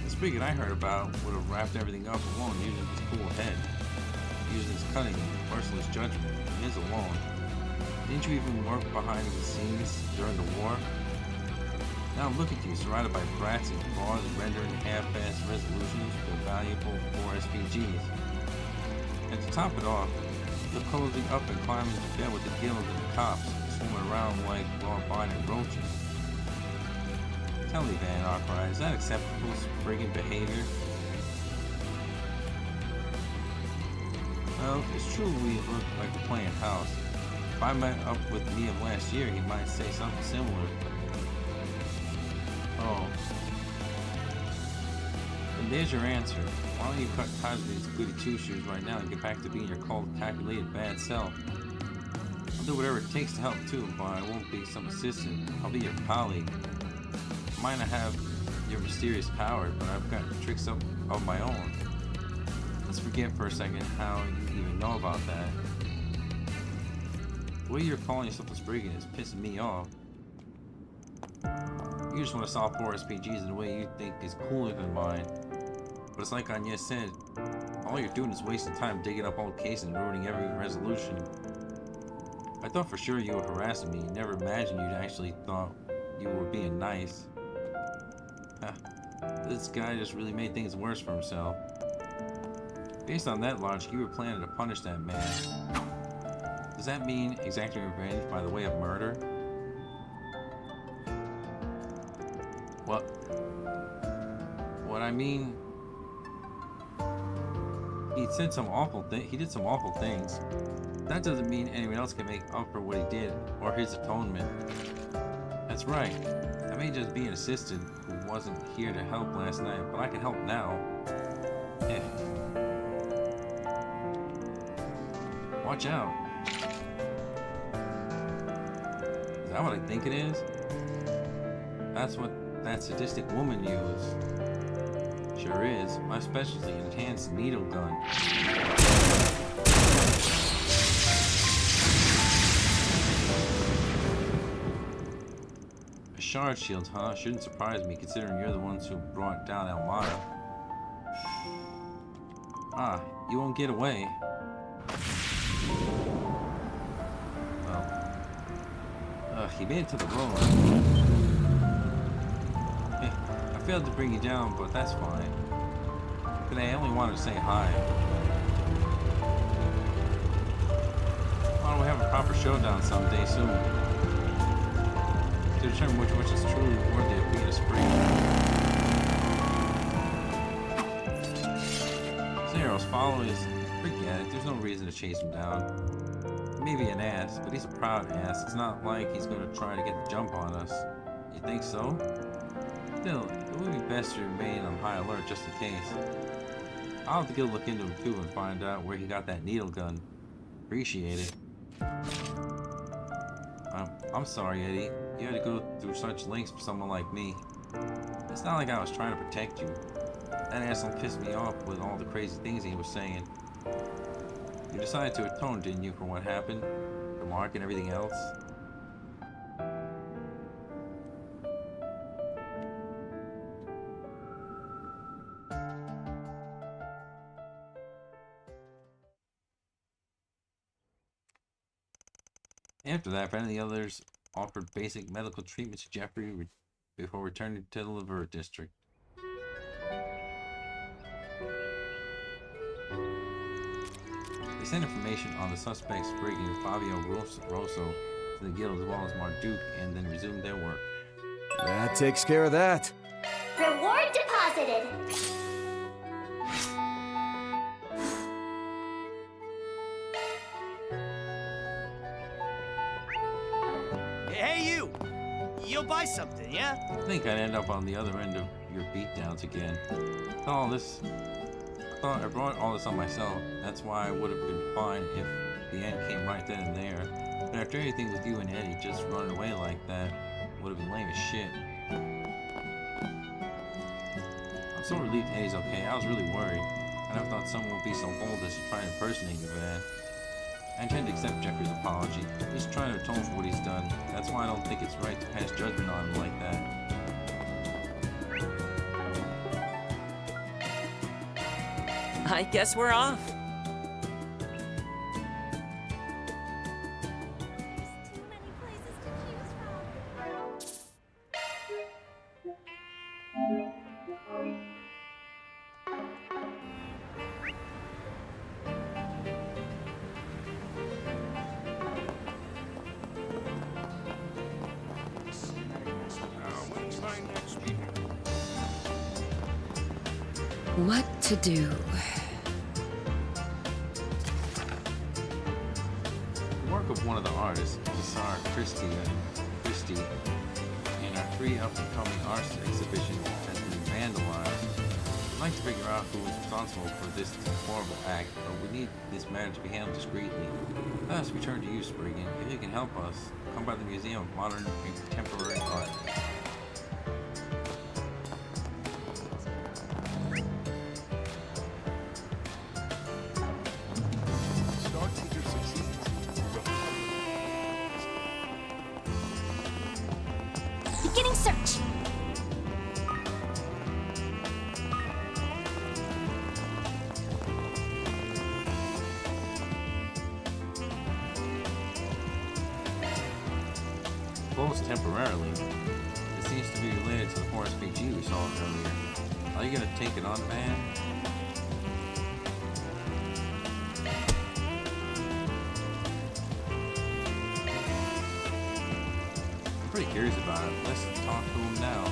The Spriggan I heard about would have wrapped everything up alone using his cool head, using his cunning and merciless judgment, and his alone. Didn't you even work behind the scenes during the war? Now look at you, surrounded by brats and claws rendering half-assed resolutions for valuable 4 SPGs. And to top it off, you're closing up and climbing to bed with the guild and the cops, swimming around like law-abiding roaches. Tell me, Van Arkwright, is that acceptable Spriggan behavior? Well, it's true we look like we're playing house. If I met up with Liam last year, he might say something similar. Oh. And there's your answer. Why don't you cut ties with these goody two-shoes right now and get back to being your cold, calculated, bad self? I'll do whatever it takes to help too, but I won't be some assistant. I'll be your colleague. I might not have your mysterious powers, but I've got tricks of my own. Let's forget for a second how you even know about that. The way you're calling yourself a Spriggan is pissing me off. You just want to solve 4 SPGs in a way you think is cooler than mine. But it's like Agnes said, all you're doing is wasting time digging up old cases and ruining every resolution. I thought for sure you were harassing me. Never imagined you actually thought you were being nice. This guy just really made things worse for himself. Based on that logic, you were planning to punish that man. Does that mean exacting revenge by the way of murder? What I mean... He said some awful thing. He did some awful things. That doesn't mean anyone else can make up for what he did or his atonement. That's right. I may just be an assistant who wasn't here to help last night, but I can help now. Eh. Watch out. Is that what I think it is? That's what that sadistic woman used. Sure is. My specialty, enhanced needle gun. A shard shield, huh? Shouldn't surprise me considering you're the ones who brought down Elmada. Ah, you won't get away. Well. He made it to the road. I failed to bring you down, but that's fine. But I only wanted to say hi. Why don't we have a proper showdown someday soon? To determine which is truly worthy of being a spring. Zero's followers, forget it. There's no reason to chase him down. Maybe an ass, but he's a proud ass. It's not like he's gonna try to get the jump on us. You think so? Still, it would be best to remain on high alert just in case. I'll have to get a look into him too and find out where he got that needle gun. Appreciate it. I'm sorry, Eddie. You had to go through such lengths for someone like me. It's not like I was trying to protect you. That asshole pissed me off with all the crazy things he was saying. You decided to atone, didn't you, for what happened? For Mark and everything else? After that, apparently the others offered basic medical treatment to Jeffrey before returning to the Levert district. They sent information on the suspect's brigand Fabio Rosso to the guild as well as Marduk and then resumed their work. That takes care of that. Reward deposited. Hey, you! You'll buy something, yeah? I think I'd end up on the other end of your beatdowns again. I brought all this on myself. That's why I would have been fine if the end came right then and there. But after anything with you and Eddie just running away like that, would have been lame as shit. I'm so relieved Eddie's okay. I was really worried. I never thought someone would be so bold as to try and impersonate you, man. I intend to accept Jeffrey's apology. He's trying to atone for what he's done. That's why I don't think it's right to pass judgment on him like that. I guess we're off. There's too many places to choose What to do? The work of one of the artists, Lazar Christie, and our three up-and-coming art exhibition has been vandalized. I'd like to figure out who is responsible for this horrible act, but we need this matter to be handled discreetly. Thus, we turn to you, Spriggan. If you can help us, come by the Museum of Modern and Contemporary Art. Beginning search. Closed temporarily. It seems to be related to the Forest PG we saw earlier. Are you gonna take it on, man? I'm pretty curious about it. Let's talk to him now.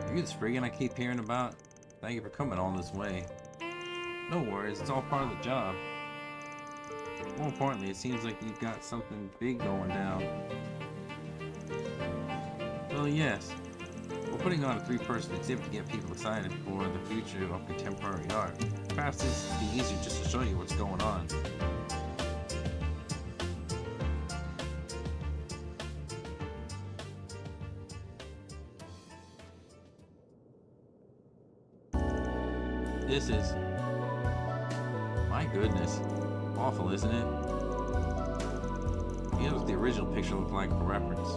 Are you the Spriggan I keep hearing about? Thank you for coming all this way. No worries, it's all part of the job. More importantly, it seems like you've got something big going down. Well, yes. We're putting on a 3-person exhibit to get people excited for the future of contemporary art. Perhaps this would be easier just to show you what's going on. This is... my goodness. Awful, isn't it? Here's what the original picture looked like for reference.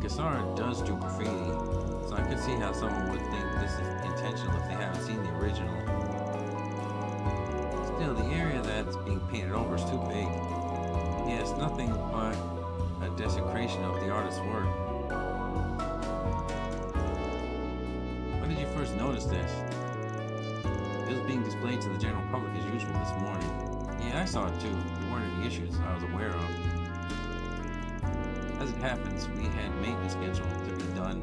Cassara does do graffiti, so I could see how someone would think this is intentional if they haven't seen the original. Still, the area that's being painted over is too big. Yeah, it's nothing but a desecration of the artist's work. When did you first notice this? It was being displayed to the general public as usual this morning. Yeah, I saw it too. There weren't any issues I was aware of. As it happens, we had maintenance scheduled to be done.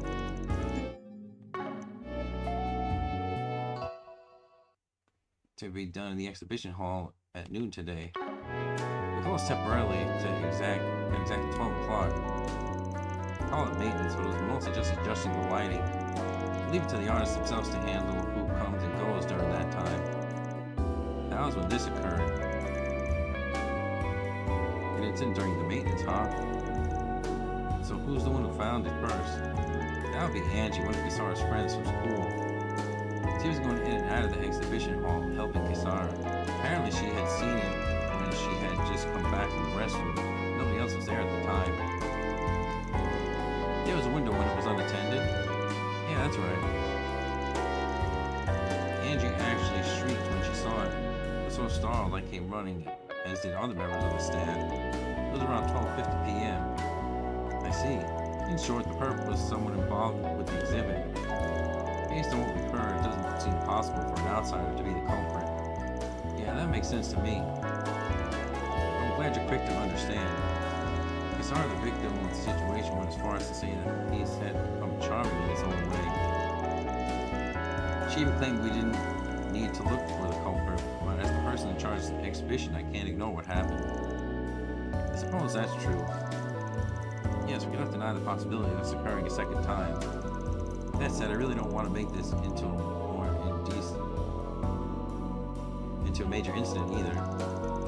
In the exhibition hall at noon today. They closed temporarily to exactly 12 o'clock. Call it maintenance, but it was mostly just adjusting the lighting. Leave it to the artists themselves to handle who comes and goes during that time. That was when this occurred. And it's in during the maintenance, huh? So who's the one who found it first? That would be Angie, one of Cassara's friends from school. She was going in and out of the exhibition hall, helping Cassara. Apparently she had seen it when she had just come back from the restroom. Nobody else was there at the time. There was a window when it was unattended. Yeah, that's right. Angie actually shrieked when she saw it. It was so startled I came running, as did other members of the staff. It was around 12:50 p.m. I see. In short, the perp was someone involved with the exhibit. Based on what we've heard, it doesn't seem possible for an outsider to be the culprit. Yeah, that makes sense to me. I'm glad you're quick to understand. Cassara, the victim of the situation, went as far as to say that he had become charming in his own way. She even claimed we didn't need to look for the culprit, but as the person in charge of the exhibition, I can't ignore what happened. I suppose that's true. Yes, we cannot deny the possibility of this occurring a second time. That said, I really don't want to make this into a major incident either,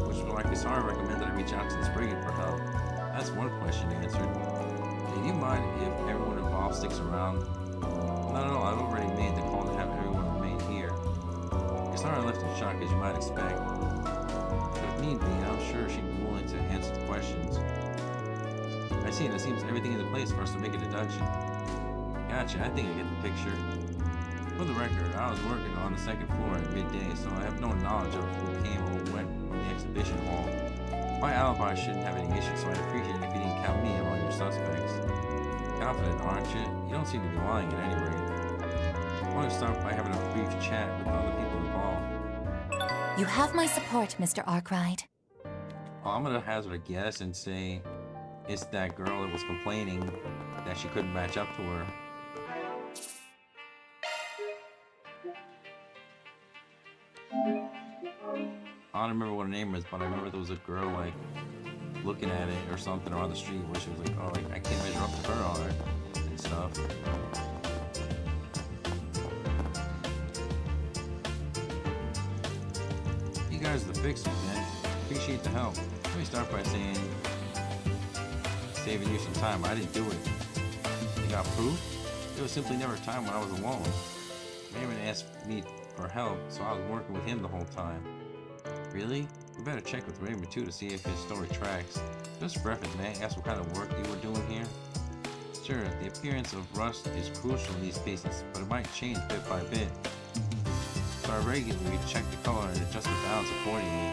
which is why Cassara recommended I reach out to the Spriggan for help. That's one question answered. Do you mind if everyone involved sticks around? Not at all, I've already made the call to have everyone remain here. Cassara left in shock, as you might expect. But if need be, I'm sure she'd be willing to answer the questions. I see, and it seems everything is in place for us to make a deduction. Gotcha, I think I get the picture. For the record, I was working on the second floor at midday, so I have no knowledge of who came or went from the exhibition hall. My alibi shouldn't have any issues, so I'd appreciate it if you didn't count me among your suspects. Confident, aren't you? You don't seem to be lying at any rate. I want to start by having a brief chat with other people involved. You have my support, Mr. Arkwright. Well, I'm gonna hazard a guess and say it's that girl that was complaining that she couldn't match up to her. I don't remember what her name is, but I remember there was a girl like looking at it or something or on the street where she was like, oh, like, I can't measure up to her art and stuff. You guys are the fixers, man. Appreciate the help. Let me start by saying, saving you some time. I didn't do it. You got proof? There was simply never a time when I was alone. Raymond asked me for help, so I was working with him the whole time. Really? We better check with Raymond too to see if his story tracks. Just for reference, may I ask what kind of work you were doing here? Sure, the appearance of rust is crucial in these cases, but it might change bit by bit. So I regularly check the color and adjust the balance accordingly.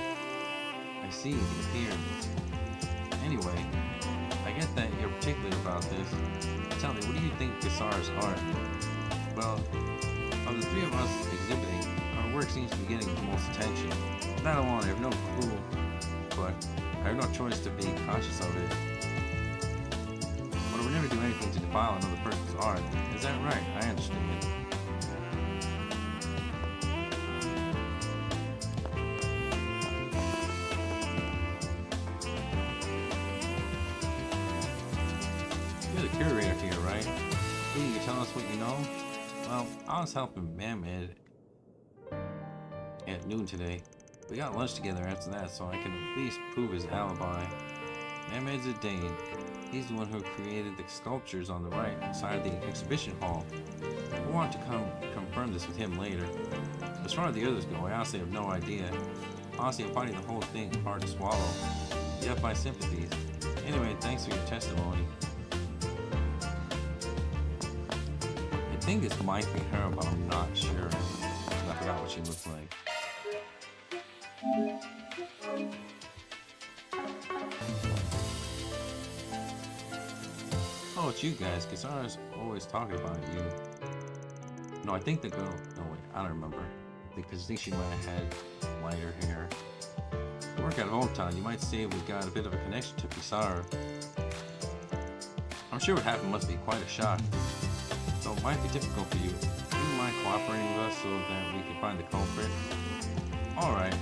I see, the appearance. Anyway, I get that you're particular about this. Tell me, what do you think Cassara's art? Well, of the three of us exhibiting, our work seems to be getting the most attention. Not alone, I have no clue, but I have no choice to be conscious of it. But I would never do anything anything to defile another person's art. Is that right? I understand. You're the curator here, right? Can you tell us what you know? Well, I was helping Mehmed at noon today. We got lunch together after that, so I can at least prove his alibi. Mehmed's a Dane. He's the one who created the sculptures on the right side of the exhibition hall. We'll want to confirm this with him later. As far as the others go, I honestly have no idea. Honestly, I'm finding the whole thing hard to swallow. You have my sympathies. Anyway, thanks for your testimony. I think this might be her, but I'm not sure. I forgot what she looks like. Oh, it's you guys. Kisara's always talking about you. No, I think the girl... No, wait, I don't remember. Because I think she might have had lighter hair. We work at Old Town. You might say we got a bit of a connection to Kisara. I'm sure what happened must be quite a shock. So it might be difficult for you. Do you mind cooperating with us so that we can find the culprit? Alright.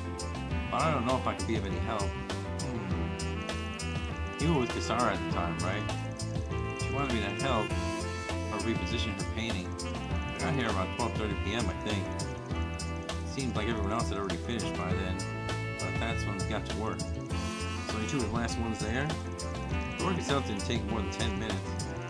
But I don't know if I can be of any help. You were with Kisara at the time, right? She wanted me to help her reposition her painting. I got here around 12:30 p.m. I think. Seemed like everyone else had already finished by then, but that's when we got to work. So you two were the last ones there? The work itself didn't take more than 10 minutes.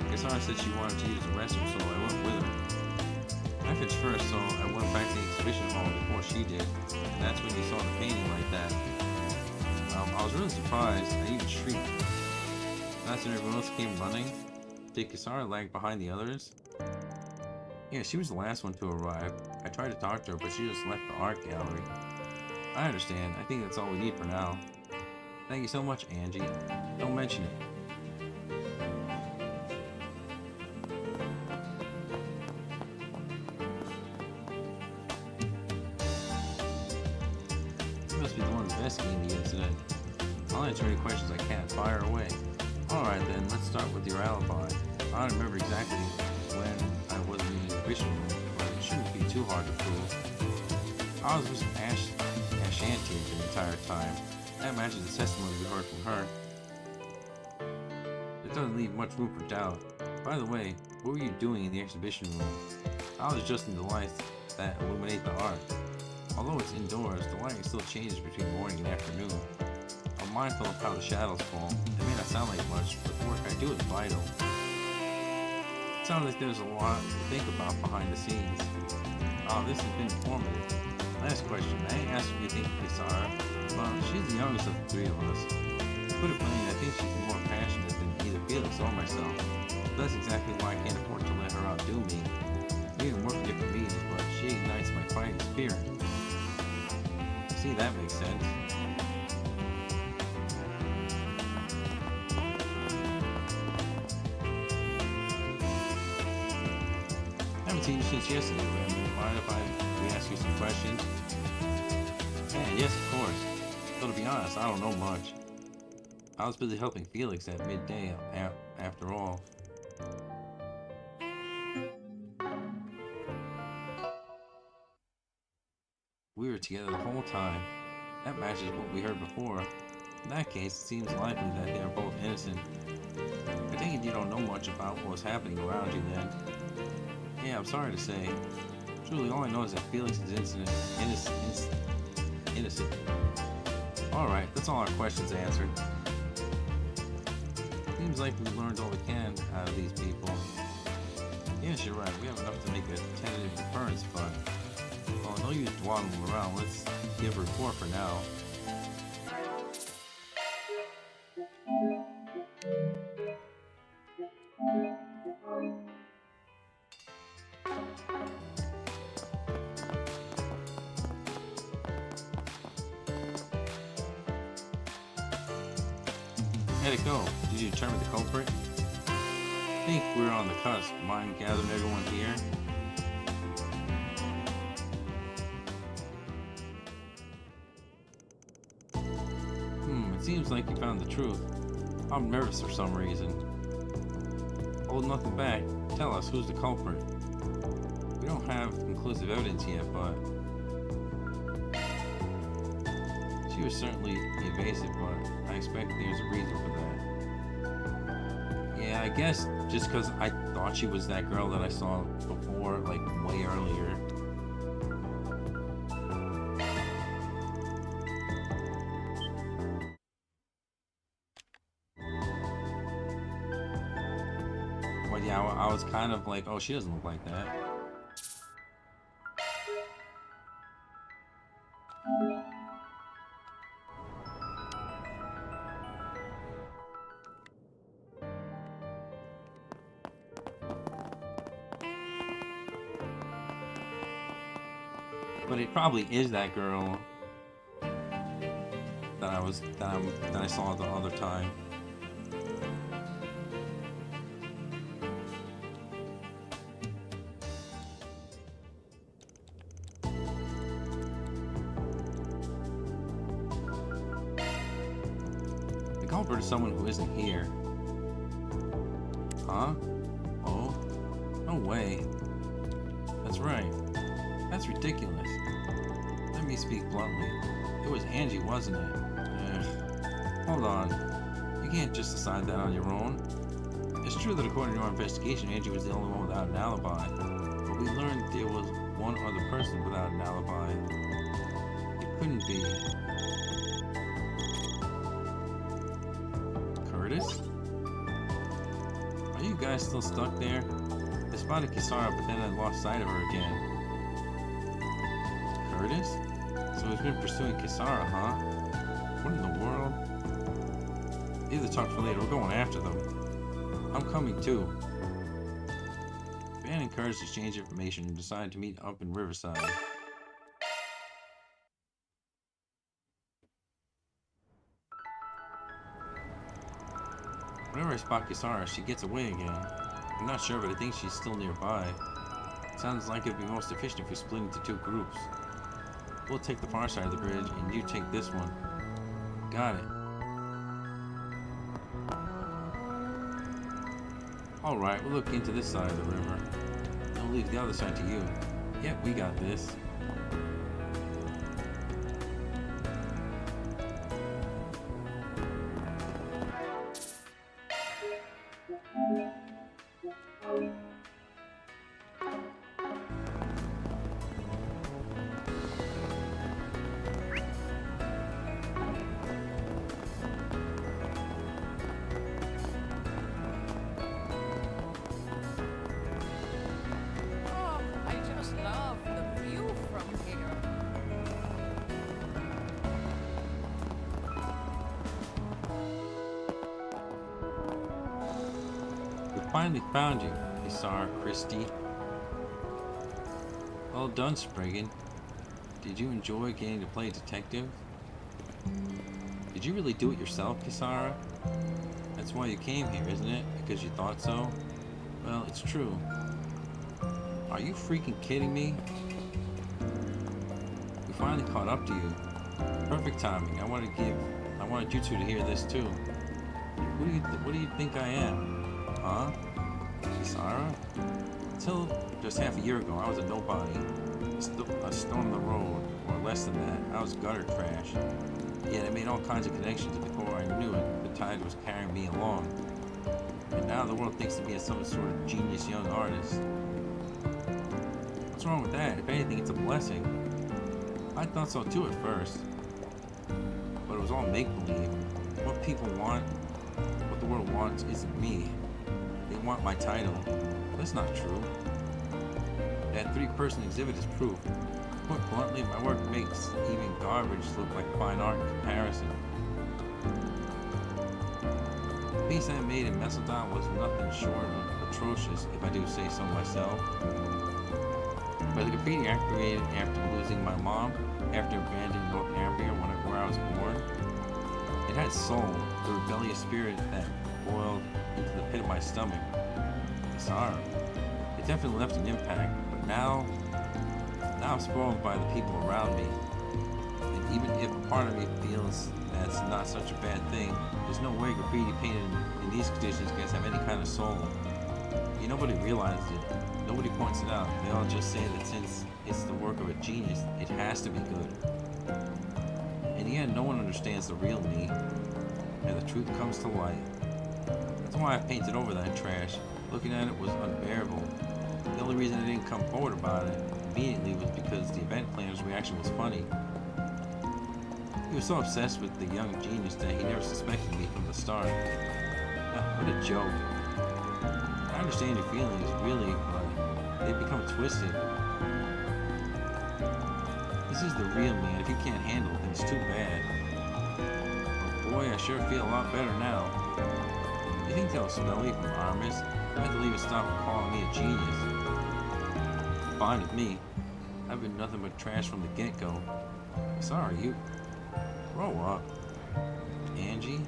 Kisara said she wanted to use the restroom, so I went with her. I finished first, so I went back to the exhibition hall before she did, and that's when you saw the painting like that. I was really surprised. I even shrieked. That's when everyone else came running. Did Kisara lag behind the others? Yeah, she was the last one to arrive. I tried to talk to her, but she just left the art gallery. I understand. I think that's all we need for now. Thank you so much, Angie. Don't mention it. You must be the one investigating the incident. I'll answer any questions I can. Fire away. Alright then, let's start with your alibi. I don't remember exactly when I was in the exhibition room, but it shouldn't be too hard to prove. I was with Ashanti the entire time. That matches the testimony we heard from her. It doesn't leave much room for doubt. By the way, what were you doing in the exhibition room? I was adjusting the lights that illuminate the art. Although it's indoors, the lighting still changes between morning and afternoon. I'm mindful of how the shadows fall. It may not sound like much, but the work I do is vital. It sounds like there's a lot to think about behind the scenes. Oh, this has been informative. Last question, may I ask if you think Kisara? Well, she's the youngest of the three of us. To put it plain, I think she's more passionate than either Felix or myself. But that's exactly why I can't afford to let her outdo me. We even work different meetings, but she ignites my fighting spirit. See, that makes sense. I haven't seen you since yesterday, Raymond. Mind if we ask you some questions? Yeah, yes, of course. So to be honest, I don't know much. I was busy helping Felix at midday, after all. We were together the whole time. That matches what we heard before. In that case, it seems likely that they are both innocent. I think you don't know much about what was happening around you then. Yeah, I'm sorry to say. Truly, all I know is that Felix is innocent. Alright, that's all our questions answered. Seems like we've learned all we can out of these people. Yes, you're right. We have enough to make a tentative inference, but... well, no use dawdling around. Let's give a report for now. How'd it go? Did you determine the culprit? I think we're on the cusp. Mind gathering everyone here? It seems like you found the truth. I'm nervous for some reason. Hold nothing back. Tell us, who's the culprit? We don't have conclusive evidence yet, but... She was certainly evasive, but I expect there's a reason for that. Yeah, I guess just because I thought she was that girl that I saw before, like, way earlier. But yeah, I was kind of like, oh, she doesn't look like that. But it probably is that girl that I saw the other time. The culprit is someone who isn't here. Huh? Oh? No way. That's right. That's ridiculous. Let me speak bluntly. It was Angie, wasn't it? Hold on. You can't just decide that on your own. It's true that according to our investigation, Angie was the only one without an alibi. But we learned there was one other person without an alibi. It couldn't be... Curtis? Are you guys still stuck there? I spotted Kisara, but then I lost sight of her again. Curtis? So he's been pursuing Kisara, huh? What in the world? Leave the talk for later. We're going after them. I'm coming too. Van and Curtis exchanged information and decided to meet up in Riverside. Whenever I spot Kisara, she gets away again. I'm not sure, but I think she's still nearby. Sounds like it'd be most efficient if we split into two groups. We'll take the far side of the bridge, and you take this one. Got it. Alright, we'll look into this side of the river. Then we'll leave the other side to you. Yep, we got this. Finally found you, Kisara Christie. Well done, Spriggan. Did you enjoy getting to play detective? Did you really do it yourself, Kisara? That's why you came here, isn't it? Because you thought so? Well, it's true. Are you freaking kidding me? We finally caught up to you. Perfect timing. I wanted you two to hear this too. What do you think I am? Huh? Kisara? Until just half a year ago, I was a nobody. A stone in the road, or less than that. I was gutter trash. Yet I made all kinds of connections, and before I knew it, the tide was carrying me along. And now the world thinks of me as some sort of genius young artist. What's wrong with that? If anything, it's a blessing. I thought so too at first. But it was all make-believe. What people want, what the world wants, isn't me. They want my title. That's not true. That 3-person exhibit is proof. Put bluntly, my work makes even garbage look like fine art in comparison. The piece I made in Mesodon was nothing short of atrocious, if I do say so myself. But the graffiti I created after losing my mom, after abandoning Northumbria where I was born, it had soul, the rebellious spirit that boiled into the pit of my stomach. Sorry. It definitely left an impact, but now I'm spoiled by the people around me. And even if part of me feels that's not such a bad thing, there's no way graffiti painted in these conditions can have any kind of soul. Nobody realizes it. Nobody points it out. They all just say that since it's the work of a genius, it has to be good. In the end, no one understands the real me, and the truth comes to light. That's why I painted over that trash. Looking at it was unbearable. The only reason I didn't come forward about it immediately was because the event planner's reaction was funny. He was so obsessed with the young genius that he never suspected me from the start. What a joke. I understand your feelings, really, but they become twisted. This is the real me, and if you can't handle it, then it's too bad. But boy, I sure feel a lot better now. You think they'll smell me from Armis? I have to leave and stop calling me a genius. Fine with me. I've been nothing but trash from the get-go. Sorry, you... Grow up. Angie?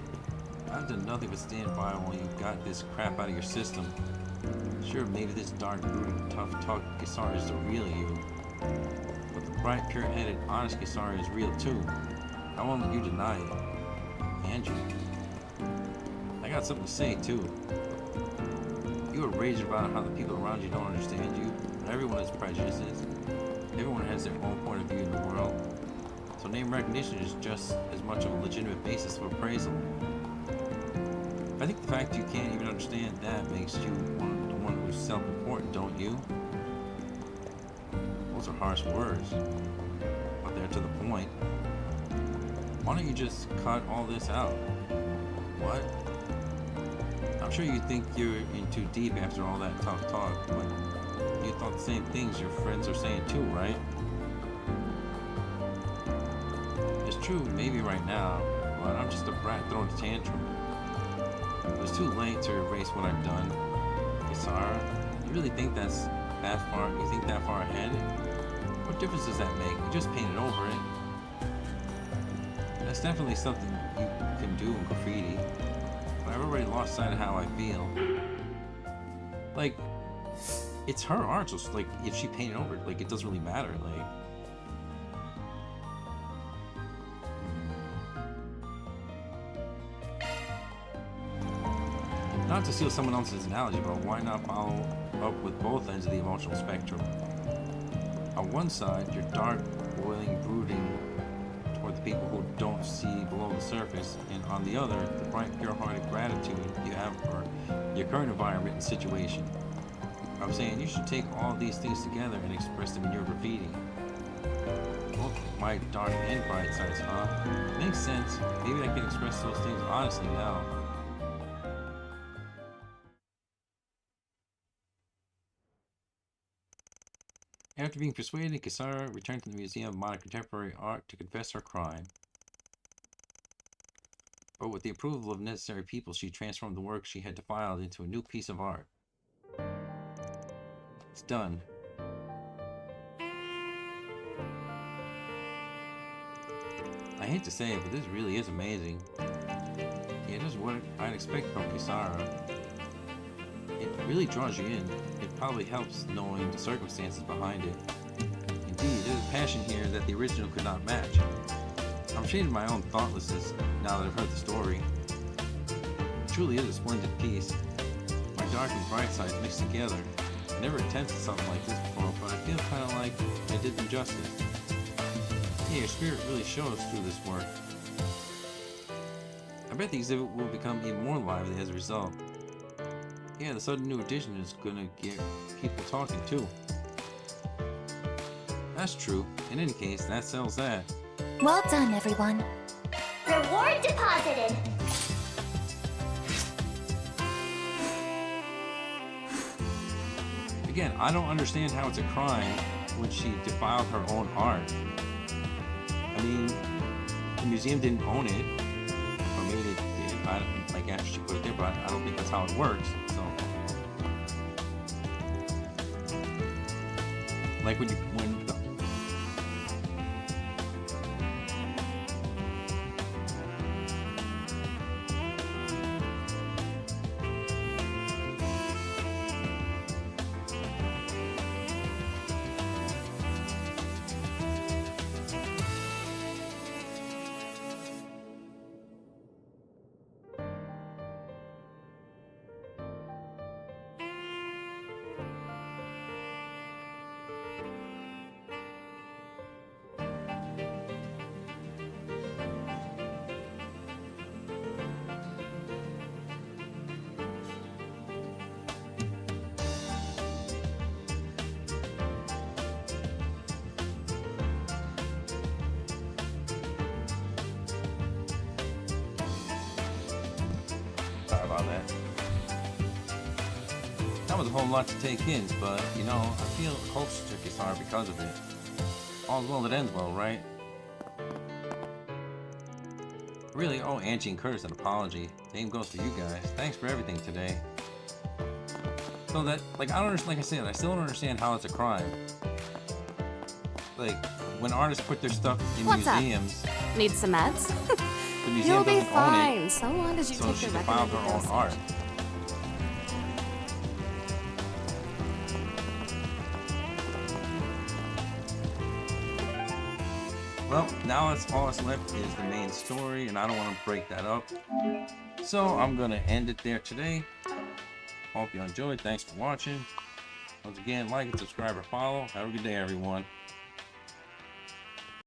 I've done nothing but stand by while you got this crap out of your system. Sure, maybe this dark, brooding, tough-talk Kisara is the real you. But the bright, pure-headed, honest Kisara is real too. I won't let you deny it. Angie. I got something to say too. You were raging about how the people around you don't understand you, but everyone has prejudices. Everyone has their own point of view in the world. So name recognition is just as much of a legitimate basis for appraisal. I think the fact you can't even understand that makes you the one who's self-important, don't you? Those are harsh words, but they're to the point. Why don't you just cut all this out? What? I'm sure you think you're in too deep after all that tough talk, but you thought the same things your friends are saying too, right? It's true, maybe right now, but I'm just a brat throwing a tantrum. It was too late to erase what I've done. Kisara, you really think that's that far? You think that far ahead? What difference does that make? You just painted over it. That's definitely something you can do in graffiti. But I've already lost sight of how I feel. Like, it's her art, so like if she painted over it, like it doesn't really matter. Like. Not to steal someone else's analogy, but why not follow up with both ends of the emotional spectrum? On one side, you're dark, boiling, brooding toward the people who don't see below the surface, and on the other, the bright, pure-hearted gratitude you have for your current environment and situation. I'm saying you should take all these things together and express them in your graffiti. Both my dark and bright sides, huh? Makes sense. Maybe I can express those things honestly now. After being persuaded, Kisara returned to the Museum of Modern Contemporary Art to confess her crime. But with the approval of necessary people, she transformed the work she had defiled into a new piece of art. It's done. I hate to say it, but this really is amazing. Yeah, just what I'd expect from Kisara. It really draws you in. It probably helps knowing the circumstances behind it. Indeed, there's a passion here that the original could not match. I'm ashamed of my own thoughtlessness now that I've heard the story. It truly is a splendid piece. My dark and bright sides mixed together. I never attempted something like this before, but I feel kind of like I did them justice. Yeah, your spirit really shows through this work. I bet the exhibit will become even more lively as a result. Yeah, the sudden new edition is gonna get people talking too. That's true. In any case, that sells that. Well done, everyone. Reward deposited. Again, I don't understand how it's a crime when she defiled her own art. I mean, the museum didn't own it, or maybe they did. I don't, like after she put it there, but I don't think that's how it works. So, like when that. That was a whole lot to take in, but, you know, I feel close to Kisar because of it. All's well that ends well, right? Really owe Angie and Curtis an apology. Same goes for you guys. Thanks for everything today. So that, like, I don't understand, like I said, I still don't understand how it's a crime. Like, when artists put their stuff in museums... Up? Need some meds? The museum You'll be doesn't own fine, it, so long as you so take she the can file recommended her own dosage. art. Well, now all that's left is the main story, and I don't want to break that up. So I'm going to end it there today. Hope you enjoyed. Thanks for watching. Once again, like and subscribe or follow. Have a good day, everyone.